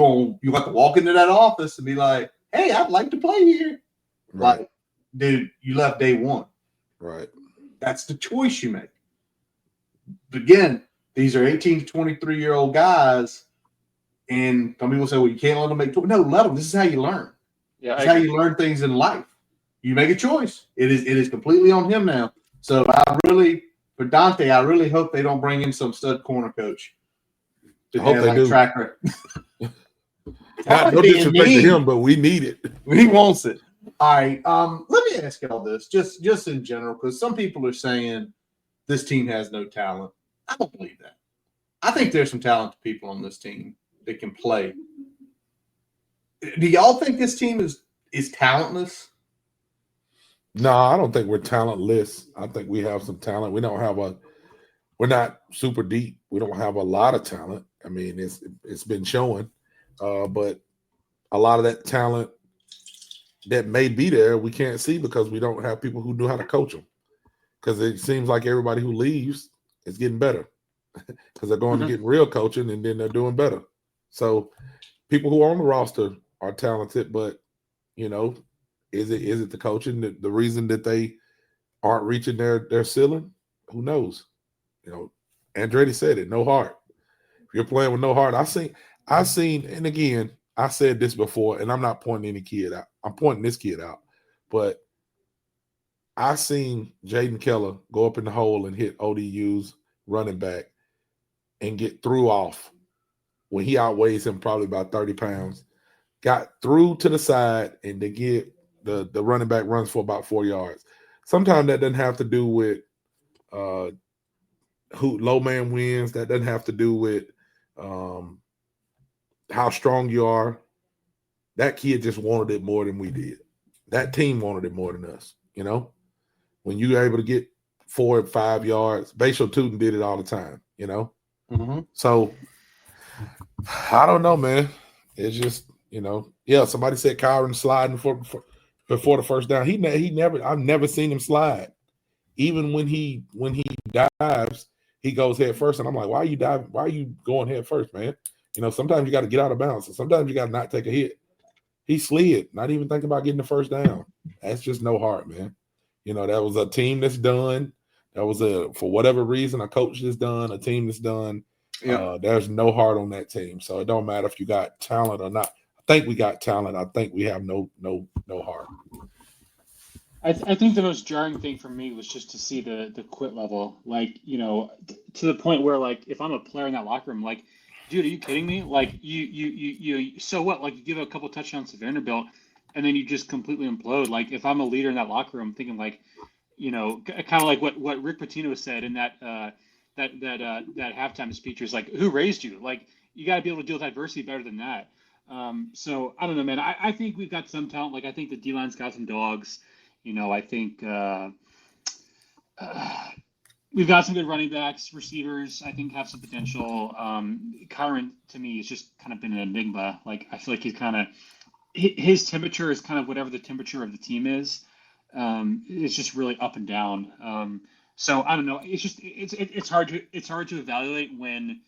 have to walk into that office and be like, hey, I'd like to play here. Right. Like, dude, you left day one. Right. That's the choice you make. But again, these are 18 to 23-year-old guys. And some people say, well, you can't let them make choices. No, let them. This is how you learn. Yeah, It's how you learn things in life. You make a choice. It is completely on him now. So for Dante, I really hope they don't bring in some stud corner coach. I hope they do. Track record. No disrespect to him, but we need it. He wants it. All right. Let me ask y'all this, just in general, because some people are saying this team has no talent. I don't believe that. I think there's some talented people on this team that can play. Do y'all think this team is talentless? No, I don't think we're talentless. I think we have some talent. We're not super deep. We don't have a lot of talent. I mean, it's been showing, but a lot of that talent that may be there, we can't see because we don't have people who know how to coach them. Because it seems like everybody who leaves is getting better because they're going to get real coaching, and then they're doing better. So people who are on the roster are talented, but is it the coaching the reason that they aren't reaching their ceiling? Who knows? Andretti said it, no heart. If you're playing with no heart, I've seen, and again, I said this before, and I'm not pointing any kid out. I'm pointing this kid out. But I seen Jaden Keller go up in the hole and hit ODU's running back and get through off when he outweighs him probably about 30 pounds. Got through to the side, and they get the running back runs for about 4 yards. Sometimes that doesn't have to do with who low man wins. That doesn't have to do with how strong you are. That kid just wanted it more than we did. That team wanted it more than us. When you're able to get 4 or 5 yards, Bashal Tootin did it all the time. So I don't know, man. It's just somebody said Kyron sliding before the first down. He never. I've never seen him slide. Even when he dives, he goes head first, and I'm like, why are you diving? Why are you going head first, man? Sometimes you got to get out of bounds, and sometimes you got to not take a hit. He slid, not even thinking about getting the first down. That's just no heart, man. That was a team that's done. That was for whatever reason, a coach that's done, a team that's done. There's no heart on that team, so it don't matter if you got talent or not. I think we got talent. I think we have no heart. I think the most jarring thing for me was just to see the quit level, like, to the point where, like, if I'm a player in that locker room, like, dude, are you kidding me? Like, you so what? Like, you give a couple touchdowns to Vanderbilt, and then you just completely implode. Like, if I'm a leader in that locker room, thinking like, kind of like what Rick Pitino said in that halftime speech, was like, who raised you? Like, you got to be able to deal with adversity better than that. So I don't know, man. I think we've got some talent. Like, I think the D-line's got some dogs. I think we've got some good running backs, receivers. I think have some potential. Kyron, to me, has just kind of been an enigma. Like, I feel like he's kind of his temperature is kind of whatever the temperature of the team is. It's just really up and down. So I don't know. It's just it's hard to evaluate when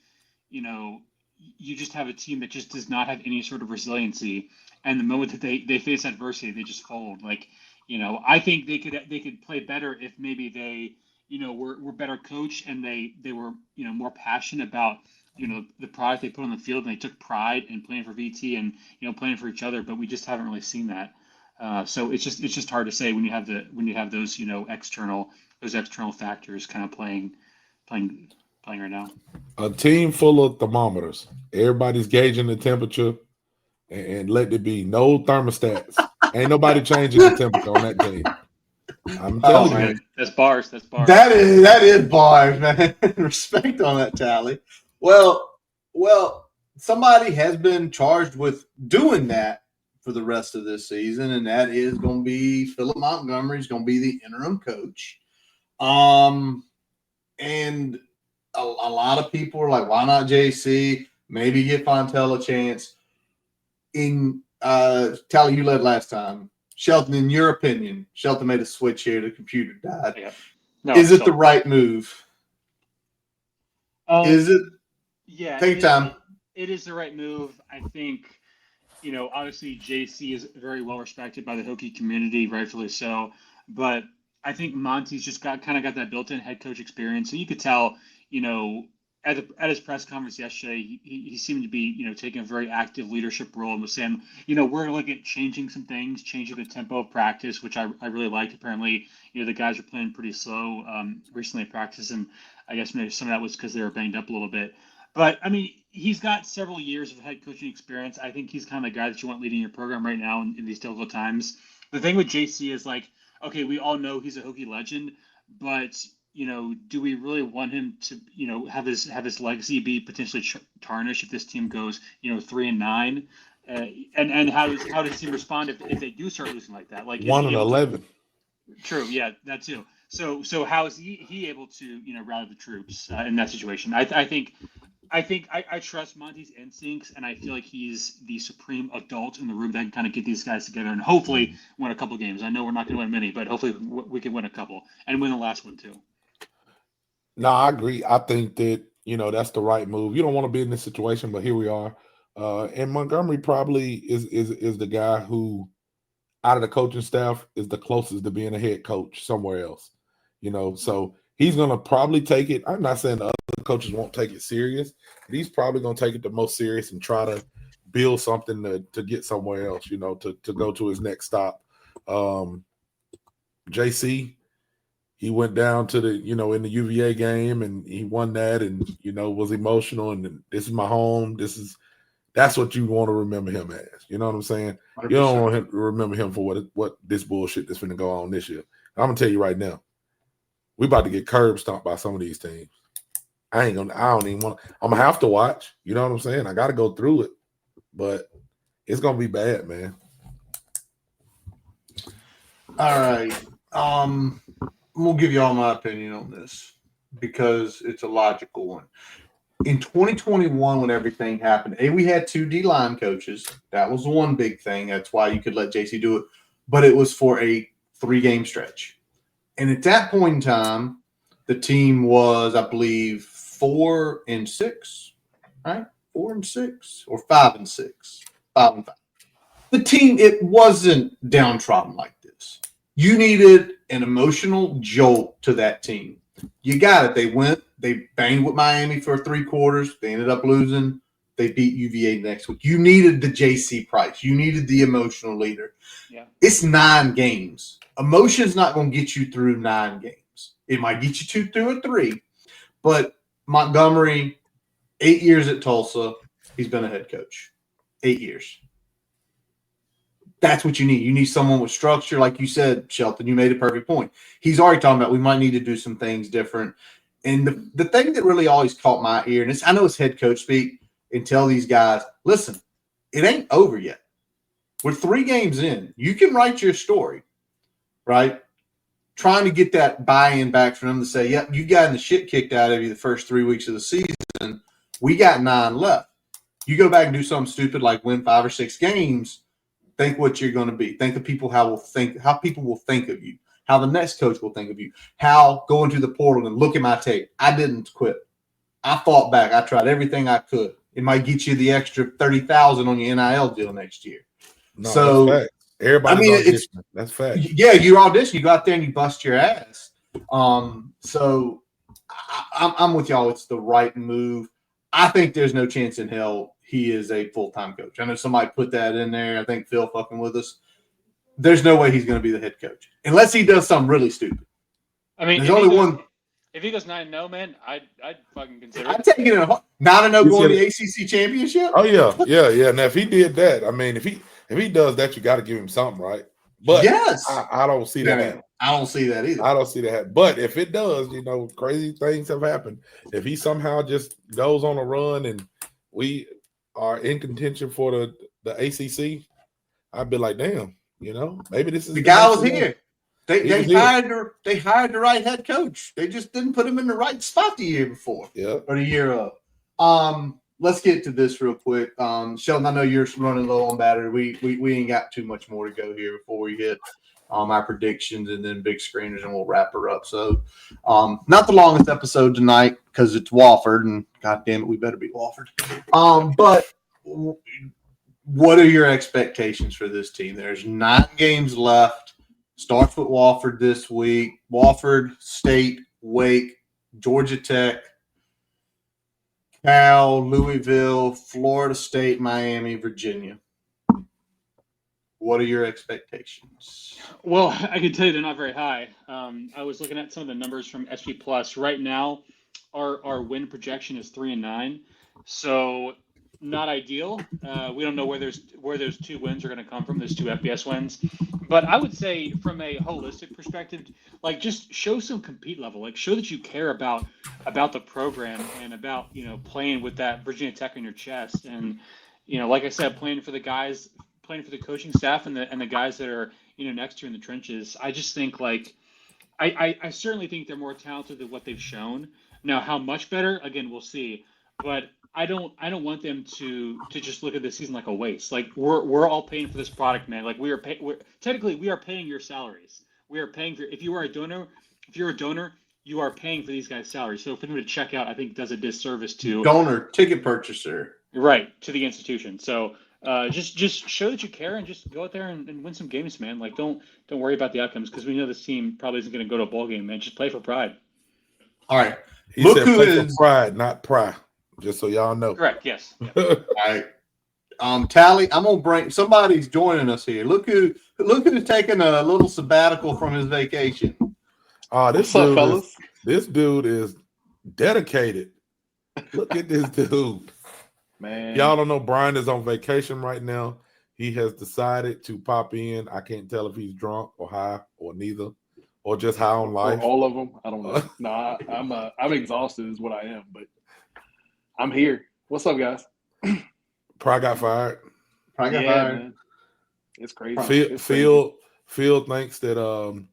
you just have a team that just does not have any sort of resiliency, and the moment that they face adversity, they just fold. Like, I think they could play better if maybe they were better coached, and they were more passionate about the product they put on the field, and they took pride in playing for VT and playing for each other. But we just haven't really seen that. So it's just hard to say when you have those external factors kind of playing right now. A team full of thermometers. Everybody's gauging the temperature, and let it be no thermostats. Ain't nobody changing the temperature on that team. I'm telling you. That's bars. That's bars. That is bars, man. Respect on that, Tally. Well, somebody has been charged with doing that for the rest of this season, and that is going to be Philip Montgomery. Is going to be the interim coach. And a lot of people are like, why not JC? Maybe give Fontel a chance. Tally, you led last time. Shelton, in your opinion, Shelton made a switch here. The computer died. Yeah. No, is it the right move? Is it? Yeah. Take time. It is the right move. I think, obviously JC is very well respected by the Hokie community, rightfully so. But I think Monty's just got that built-in head coach experience. So you could tell, at his press conference yesterday, he seemed to be, taking a very active leadership role and was saying, we're looking at changing some things, changing the tempo of practice, which I really liked. Apparently, the guys are playing pretty slow recently at practice, and I guess maybe some of that was because they were banged up a little bit. But I mean, he's got several years of head coaching experience. I think he's kind of the guy that you want leading your program right now in these difficult times. The thing with JC is, like, okay, we all know he's a Hokie legend, but do we really want him to, have his legacy be potentially tarnished if this team goes, 3-9? And how does his team respond if they do start losing like that? Like 1-11. True, yeah, that too. So how is he able to rally the troops in that situation? I think I trust Monty's instincts, and I feel like he's the supreme adult in the room that can kind of get these guys together and hopefully win a couple games. I know we're not going to win many, but hopefully we can win a couple and win the last one too. No, I agree. I think that, that's the right move. You don't want to be in this situation, but here we are. And Montgomery probably is the guy who, out of the coaching staff, is the closest to being a head coach somewhere else. So he's going to probably take it. I'm not saying the other coaches won't take it serious, but he's probably going to take it the most serious and try to build something to get somewhere else, to go to his next stop. JC, he went down to the, in the UVA game, and he won that, and, was emotional, and this is my home. That's what you want to remember him as. You know what I'm saying? 100%. You don't want to remember him for what this bullshit that's going to go on this year. I'm going to tell you right now, we about to get curb stomped by some of these teams. I don't even want to. I'm going to have to watch. You know what I'm saying? I got to go through it, but it's going to be bad, man. All right. I'm going to give you all my opinion on this because it's a logical one. In 2021, when everything happened, we had 2 D-line coaches. That was one big thing. That's why you could let JC do it. But it was for a 3-game stretch. And at that point in time, the team was, I believe, 4-6, right? 4-6 or 5-6, 5-5. The team, it wasn't downtrodden like this. You needed an emotional jolt to that team. You got it. They banged with Miami for 3 quarters. They ended up losing They beat UVA next week. You needed the J.C. Prys. You needed the emotional leader. Yeah. It's 9 games. Emotion's not going to get you through 9 games. It might get you through a 3. But Montgomery, 8 years at Tulsa, he's been a head coach. 8 years. That's what you need. You need someone with structure. Like you said, Shelton, you made a perfect point. He's already talking about we might need to do some things different. And the thing that really always caught my ear, and I know it's head coach speak, and tell these guys, listen, it ain't over yet. We're 3 games in. You can write your story, right? Trying to get that buy-in back from them to say, yep, you got the shit kicked out of you the first 3 weeks of the season. We got 9 left. You go back and do something stupid like win 5 or 6 games, think what you're going to be. Think of people how people will think of you, how the next coach will think of you, how going to the portal and look at my tape. I didn't quit. I fought back. I tried everything I could. It might get you the extra $30,000 on your NIL deal next year. No, so that's fact. Everybody's auditioning. That's fact. Yeah, you audition, you go out there and you bust your ass. So I'm with y'all. It's the right move. I think there's no chance in hell he is a full-time coach. I know somebody put that in there. I think Phil fucking with us. There's no way he's going to be the head coach unless he does something really stupid. I mean, there's only one. If he goes 9-0, man, I'd fucking consider it. I'm taking it 9-0 going to the ACC championship. Oh yeah. Now if he did that, I mean, if he does that, you got to give him something, right? But yes, I don't see that. I don't see that either. I don't see that. But if it does, crazy things have happened. If he somehow just goes on a run and we are in contention for the ACC, I'd be like, damn, maybe this is the guy was here. They hired the right head coach. They just didn't put him in the right spot the year before. Yeah. Or the year of. Let's get to this real quick. Sheldon, I know you're running low on battery. We ain't got too much more to go here before we hit our predictions and then big screeners, and we'll wrap her up. So not the longest episode tonight because it's Wofford, and God damn it, we better be Wofford. But what are your expectations for this team? There's 9 games left. Starts with Wofford this week. Wofford, State, Wake, Georgia Tech, Cal, Louisville, Florida State, Miami, Virginia. What are your expectations? Well, I can tell you they're not very high. I was looking at some of the numbers from SP Plus. Right now, our win projection is 3-9. So not ideal. We don't know where those 2 wins are going to come from. There's 2 FBS wins, but I would say from a holistic perspective, like just show some compete level. Like show that you care about the program and about playing with that Virginia Tech on your chest, and like I said, playing for the guys, playing for the coaching staff and the guys that are next to you in the trenches. I just think I certainly think they're more talented than what they've shown. Now, how much better? Again, we'll see. But I don't want them to just look at this season like a waste. Like we're all paying for this product, man. Like we're technically paying your salaries. We are paying for. If you're a donor, you are paying for these guys' salaries. So for them to check out, I think does a disservice to donor, ticket purchaser, right, to the institution. So just show that you care and just go out there and win some games, man. Like don't worry about the outcomes because we know this team probably isn't going to go to a bowl game, man. Just play for pride. All right. He said play for pride, not Pry. Just so y'all know. Correct. Yes. Yeah. All right. Tally, I'm gonna bring somebody's joining us here. Look who's taking a little sabbatical from his vacation. This dude is dedicated. Look at this dude. Man. Y'all don't know Brian is on vacation right now. He has decided to pop in. I can't tell if he's drunk or high or neither, or just high on life. Or all of them. I don't know. No, I'm exhausted is what I am, but I'm here. What's up, guys? Pry got fired. Man. It's crazy. Phil thinks that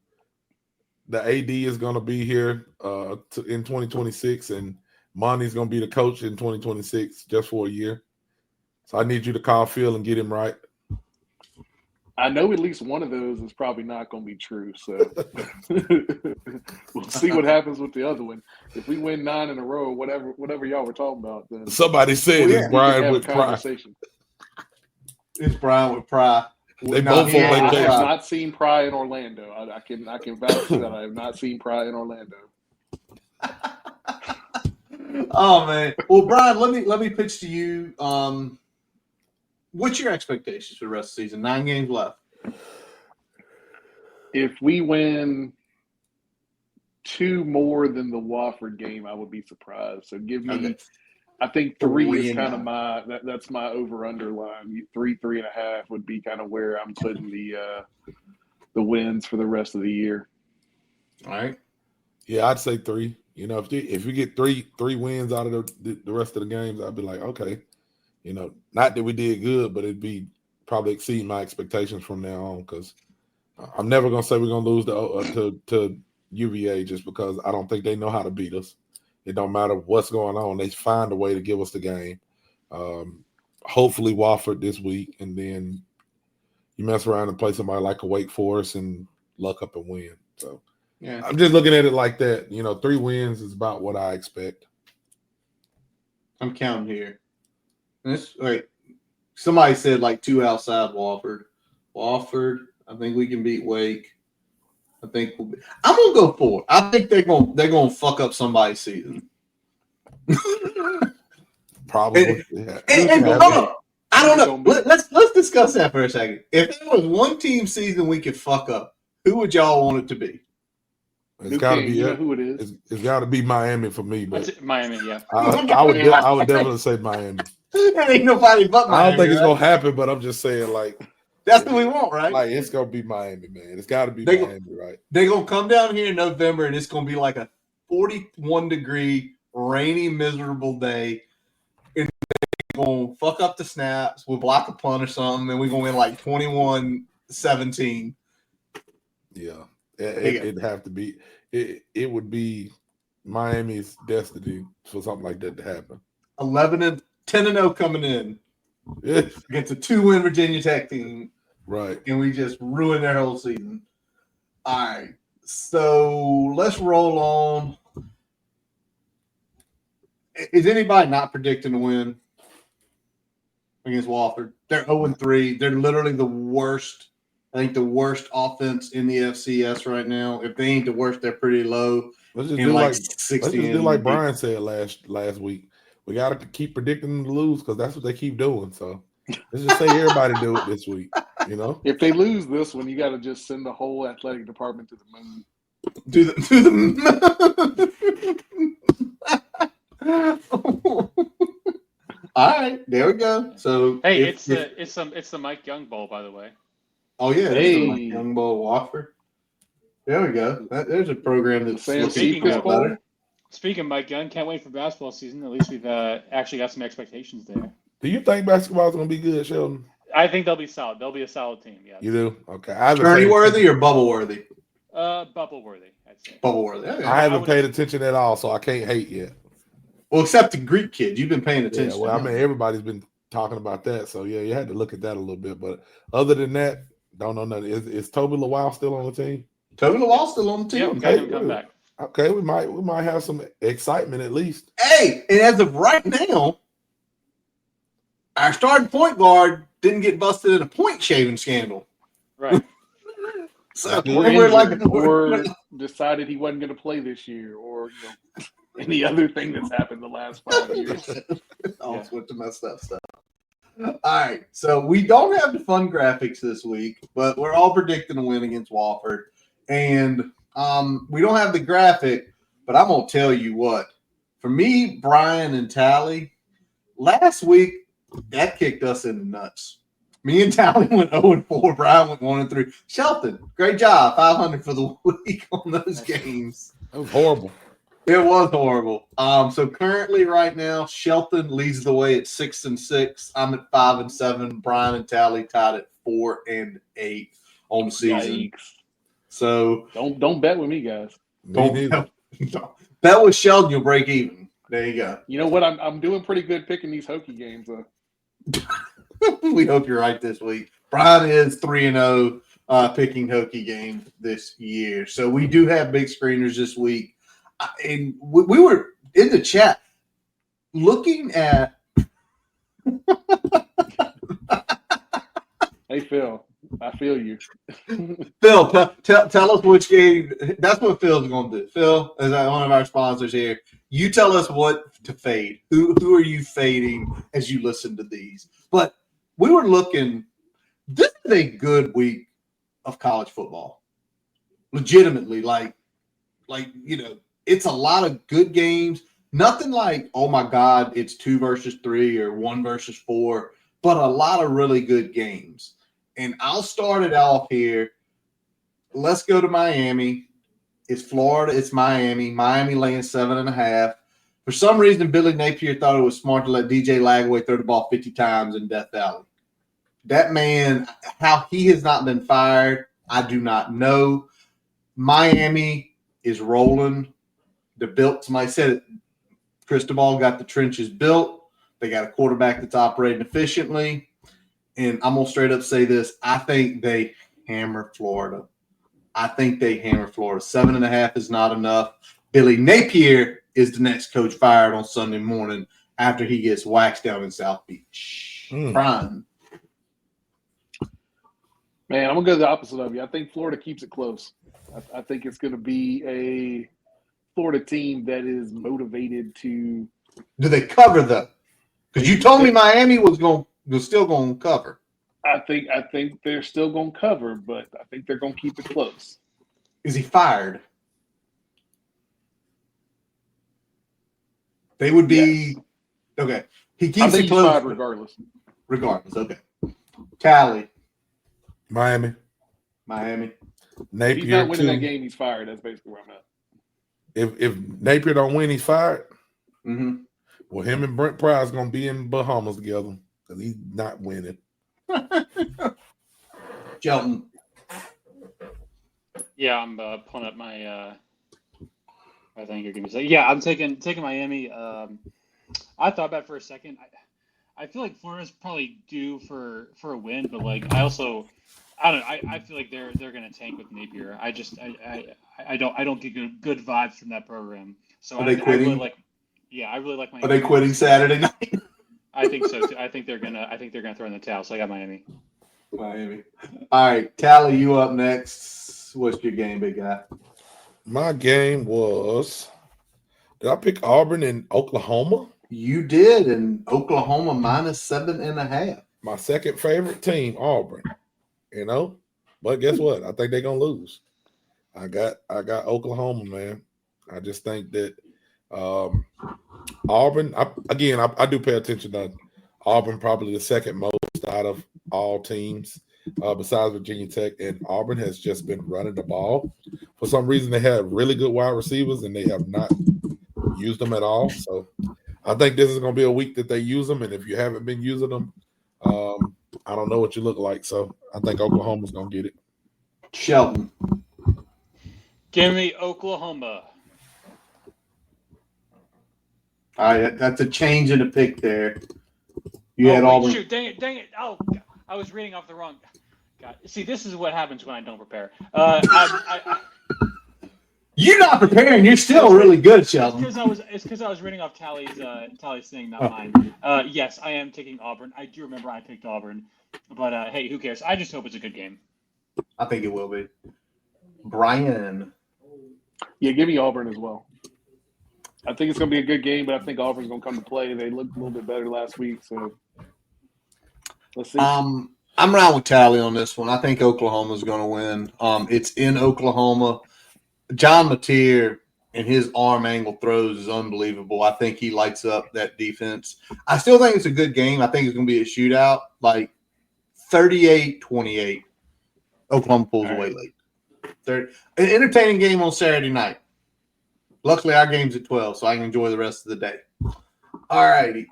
the AD is going to be here in 2026, and Monty's going to be the coach in 2026 just for a year. So I need you to call Phil and get him right. I know at least one of those is probably not going to be true. So we'll see what happens with the other one. If we win 9 in a row, whatever y'all were talking about, then somebody said it's Brian with Pry. It's Brian with Pry. They both on vacation. I have not seen Pry in Orlando. I can vouch for that. I have not seen Pry in Orlando. Oh man. Well, Brian, let me pitch to you. What's your expectations for the rest of the season? 9 games left. If we win 2 more than the Wofford game, I would be surprised. So give me. Okay. I think 3 is 3 kind of and my that's my over/under line. 3.5 would be kind of where I'm putting the wins for the rest of the year. All right. Yeah, I'd say 3. You know, if you get three wins out of the rest of the games, I'd be like, okay, you know, not that we did good, but it'd be probably exceed my expectations from now on, because I'm never gonna say we're gonna lose to UVA just because I don't think they know how to beat us. It don't matter what's going on; they find a way to give us the game. Hopefully, Wofford this week, and then you mess around and play somebody like a Wake Forest and luck up and win. So. Yeah. I'm just looking at it like that. You know, 3 wins is about what I expect. I'm counting here. This wait. Somebody said like 2 outside Wofford. Wofford, I think we can beat Wake. I think I'm gonna go 4. I think they're gonna fuck up somebody's season. Probably. Yeah. And hold on. I don't know. Let's discuss that for a second. If there was one team season we could fuck up, who would y'all want it to be? It's got to be. You know who it is? It's got to be Miami for me. But Miami, yeah. I would definitely say Miami. There ain't nobody but Miami. I don't think it's gonna happen, but I'm just saying, like, that's what we want, right? Like, it's gonna be Miami, man. It's got to be Miami, right? They're gonna come down here in November, and it's gonna be like a 41-degree, rainy, miserable day. And they're gonna fuck up the snaps. We'll block a punt or something, and we're gonna win like 21-17. Yeah. It'd have to be. It would be Miami's destiny for something like that to happen. 10-0 coming in against a 2-win Virginia Tech team, right? And we just ruin their whole season. All right, so let's roll on. Is anybody not predicting to win against Wofford? They're 0-3. They're literally the worst. I think the worst offense in the FCS right now. If they ain't the worst, they're pretty low. Let's just do like Brian said last week. We got to keep predicting them to lose because that's what they keep doing. So let's just say everybody do it this week. You know, if they lose this one, you got to just send the whole athletic department to the moon. All right, there we go. So hey, it's the Mike Young Bowl, by the way. Oh yeah, hey, Young Bowl Wofford. There we go. There's a program that's looking better. Speaking of Mike Young, can't wait for basketball season. At least we've actually got some expectations there. Do you think basketball is going to be good, Sheldon? I think they'll be solid. They'll be a solid team. Yeah. You do? Okay. Tourney worthy or bubble worthy? Bubble worthy. I'd say. Bubble worthy. Okay. I haven't paid attention at all, so I can't hate yet. Well, except the Greek kid, you've been paying attention. Yeah, well, I mean, everybody's been talking about that, so yeah, you had to look at that a little bit. But other than that, don't know nothing. Is Toby Lawal still on the team? Toby Lawal still on the team. Yeah, okay, come back. Okay, we might have some excitement at least. Hey, and as of right now, our starting point guard didn't get busted in a point shaving scandal. Right. So or decided he wasn't going to play this year, or any other thing that's happened the last 5 years. All sorts of messed up stuff. All right, so we don't have the fun graphics this week, but we're all predicting a win against Wofford, and we don't have the graphic, but I'm gonna tell you what. For me, Brian and Tally, last week that kicked us in the nuts. Me and Tally went 0-4. Brian went 1-3. Shelton, great job, 500 for the week on those games. That was horrible. It was horrible. So currently, right now, Shelton leads the way at 6-6. I'm at 5-7. Brian and Tally tied at 4-8 on the season. Yikes. So don't bet with me, guys. Bet with Sheldon, you'll break even. There you go. You know what? I'm doing pretty good picking these Hokie games. We hope you're right this week. Brian is 3-0 picking Hokie games this year. So we do have big screeners this week. And we were in the chat looking at. Hey, Phil, I feel you. Phil, tell us which game. That's what Phil's going to do. Phil is one of our sponsors here. You tell us what to fade. Who are you fading as you listen to these? But we were looking. This is a good week of college football. Legitimately, like it's a lot of good games. Nothing like, oh my God, it's 2 versus 3 or 1 versus 4, but a lot of really good games. And I'll start it off here. Let's go to Miami. It's Florida. It's Miami. Miami laying 7.5. For some reason, Billy Napier thought it was smart to let DJ Lagway throw the ball 50 times in Death Valley. That man, how he has not been fired, I do not know. Miami is rolling. They're built. Somebody said it. Cristobal got the trenches built. They got a quarterback that's operating efficiently. And I'm going to straight up say this. I think they hammer Florida. 7.5 is not enough. Billy Napier is the next coach fired on Sunday morning after he gets waxed down in South Beach. Prime. Man, I'm going to go the opposite of you. I think Florida keeps it close. I think it's going to be a Florida team that is motivated to. Do they cover though? Because you told me Miami was still going to cover. I think they're still going to cover, but I think they're going to keep it close. Is he fired? They would be okay. He keeps it close. Fired regardless. Okay. Tally. Miami. Napier. If he's not winning that game, he's fired. That's basically where I'm at. If Napier don't win, he's fired. Mm-hmm. Well, him and Brent Pry is gonna be in Bahamas together because he's not winning. Shelton. Yeah, I'm pulling up my. I think you're gonna say. Yeah, I'm taking Miami. I thought about it for a second. I feel like Florida's probably due for a win, but like I don't know. I feel like they're gonna tank with Napier. I don't get good vibes from that program. So are they quitting? I really like Miami. Are they quitting Saturday night? I think so too. I think they're gonna throw in the towel. So I got Miami. Miami. All right, Tally, you up next. What's your game, big guy? My game was. Did I pick Auburn and Oklahoma? You did, and Oklahoma minus 7.5. My second favorite team, Auburn. But guess what? I think they're gonna lose. I got Oklahoma, man. I just think that Auburn. I do pay attention to Auburn, probably the second most out of all teams besides Virginia Tech, and Auburn has just been running the ball. For some reason, they have really good wide receivers, and they have not used them at all. So I think this is going to be a week that they use them, and if you haven't been using them, I don't know what you look like. So I think Oklahoma's going to get it. Shelton. Give me Oklahoma. All right, that's a change in the pick there. You had Auburn. Shoot, dang it. Oh, God. I was reading off the wrong. God, see, this is what happens when I don't prepare. You're not preparing. You're still really good, Sheldon. It's because I was reading off Tally's thing, not mine. Yes, I am taking Auburn. I do remember I picked Auburn, but hey, who cares? I just hope it's a good game. I think it will be. Brian. Yeah, give me Auburn as well. I think it's going to be a good game, but I think Auburn's going to come to play. They looked a little bit better last week, so let's see. I'm around with Tally on this one. I think Oklahoma's going to win. It's in Oklahoma. John Mateer and his arm angle throws is unbelievable. I think he lights up that defense. I still think it's a good game. I think it's going to be a shootout, like 38-28. Oklahoma pulls away late. An entertaining game on Saturday night. Luckily, our game's at 12, so I can enjoy the rest of the day. All righty.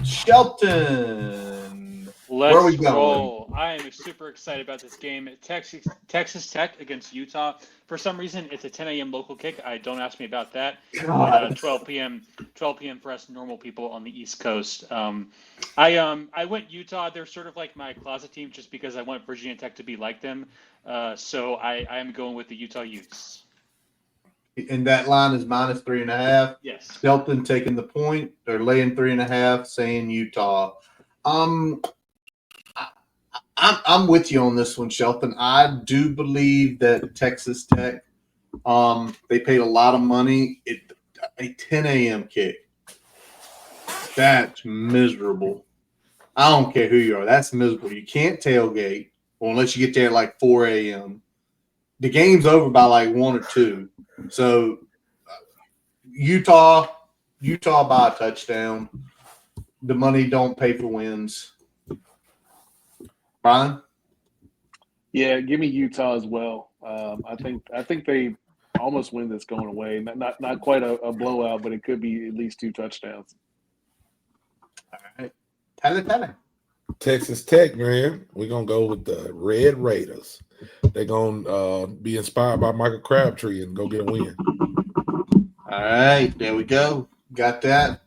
Shelton. Where are we going? I am super excited about this game. Texas Tech against Utah. For some reason, it's a 10 a.m. local kick. Don't ask me about that. 12 p.m. for us normal people on the East Coast. I went Utah. They're sort of like my closet team just because I want Virginia Tech to be like them. So I am going with the Utah Utes. And that line is minus 3.5. Yes. Shelton taking the point. They're laying 3.5, saying Utah. I'm with you on this one, Shelton. I do believe that Texas Tech, they paid a lot of money. a 10 a.m. kick. That's miserable. I don't care who you are. That's miserable. You can't tailgate unless you get there at like 4 a.m. The game's over by like 1 or 2. So Utah by a touchdown. The money don't pay for wins. Brian? Yeah, give me Utah as well. I think they almost win this going away. Not quite a blowout, but it could be at least 2 touchdowns. All right. Tally. Texas Tech, man. We're going to go with the Red Raiders. They're going to be inspired by Michael Crabtree and go get a win. All right. There we go. Got that.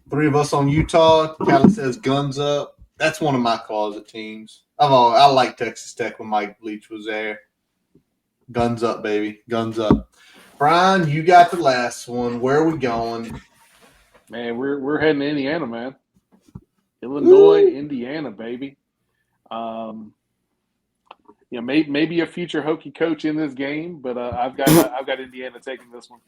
3 of us on Utah. Tally says guns up. That's one of my closet teams. I like Texas Tech when Mike Leach was there. Guns up, baby. Guns up. Brian, you got the last one. Where are we going? Man, we're heading to Indiana, man. Illinois, Woo! Indiana, baby. Maybe a future Hokie coach in this game, but I've got Indiana taking this one.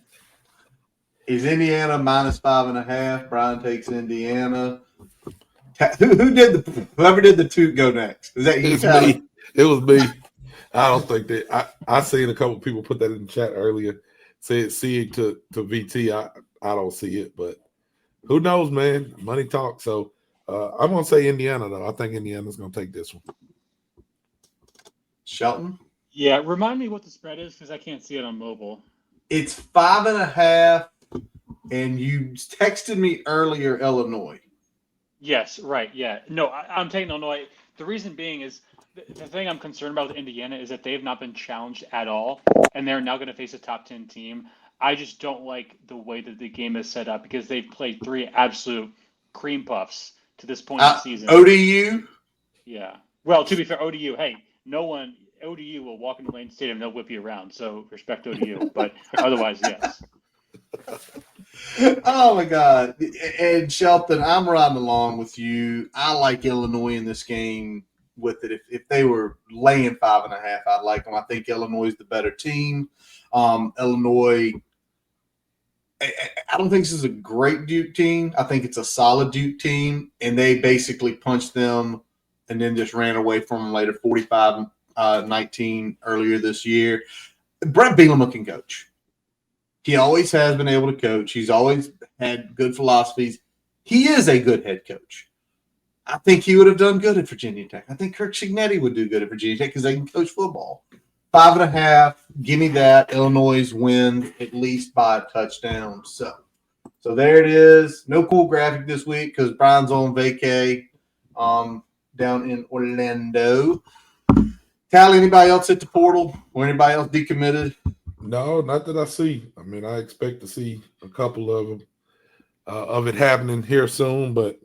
Is Indiana minus 5.5? Brian takes Indiana. Whoever did the toot go next? Is that you? It's me. It was me. I don't think that I seen a couple people put that in the chat earlier. Said see it to VT. I don't see it, but who knows, man? Money talk. So I'm gonna say Indiana though. I think Indiana's gonna take this one. Shelton? Yeah, remind me what the spread is because I can't see it on mobile. It's 5.5, and you texted me earlier, Illinois. Yes, right. Yeah. No, I'm taking Illinois. The reason being is the thing I'm concerned about with Indiana is that they've not been challenged at all, and they're now going to face a top 10 team. I just don't like the way that the game is set up because they've played 3 absolute cream puffs to this point in the season. ODU? Yeah. Well, to be fair, ODU, hey, ODU will walk into Lane Stadium and they'll whip you around. So respect ODU, but otherwise, yes. Oh my God. And Shelton, I'm riding along with you. I like Illinois in this game with it. If they were laying 5.5, I'd like them. I think Illinois is the better team. Illinois, I don't think this is a great Duke team. I think it's a solid Duke team, and they basically punched them and then just ran away from them later, 45-19 earlier this year. Brent Bielema can coach. He always has been able to coach. He's always had good philosophies. He is a good head coach. I think he would have done good at Virginia Tech. I think Kirk Cignetti would do good at Virginia Tech because they can coach football. 5.5, give me that. Illinois win at least by a touchdown. So there it is. No cool graphic this week because Brian's on vacay down in Orlando. Tally, anybody else at the portal or anybody else decommitted? No, not that I see. I mean, I expect to see a couple of them of it happening here soon, but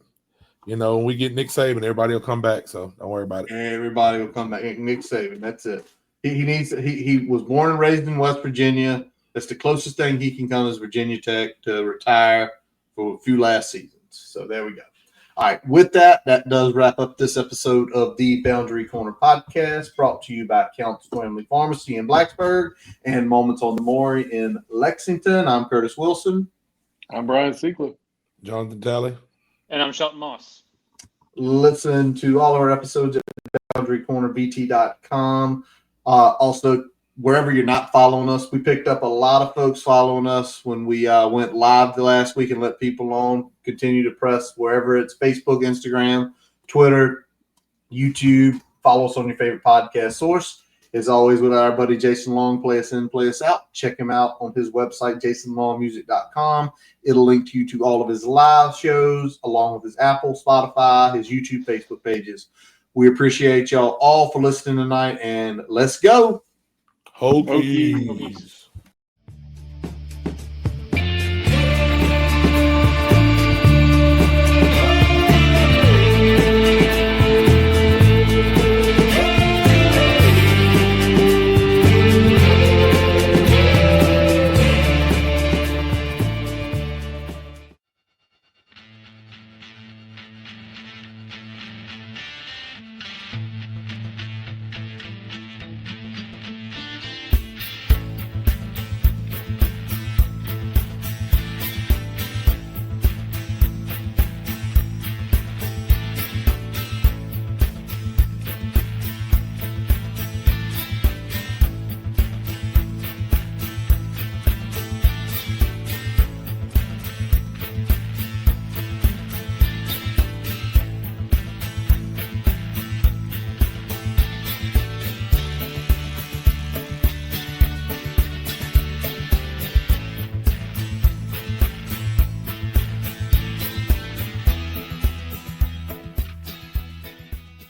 when we get Nick Saban, everybody will come back, so don't worry about it. Everybody will come back. Nick Saban, that's it. He was born and raised in West Virginia. That's the closest thing he can come is Virginia Tech to retire for a few last seasons. So there we go. All right, with that does wrap up this episode of the Boundary Corner podcast, brought to you by Count's Family Pharmacy in Blacksburg and Moments on the Maury in Lexington. I'm Curtis Wilson. I'm Brian Seekler. Jonathan Talley. And I'm Shelton Moss. Listen to all of our episodes at boundarycornerbt.com. Also, wherever you're not following us, we picked up a lot of folks following us when we went live the last week and let people on. Continue to press wherever it's Facebook, Instagram, Twitter, YouTube. Follow us on your favorite podcast source. As always, with our buddy Jason Long, play us in, play us out. Check him out on his website, jasonlongmusic.com. It'll link you to all of his live shows, along with his Apple, Spotify, his YouTube, Facebook pages. We appreciate y'all all for listening tonight, and let's go. Hokies.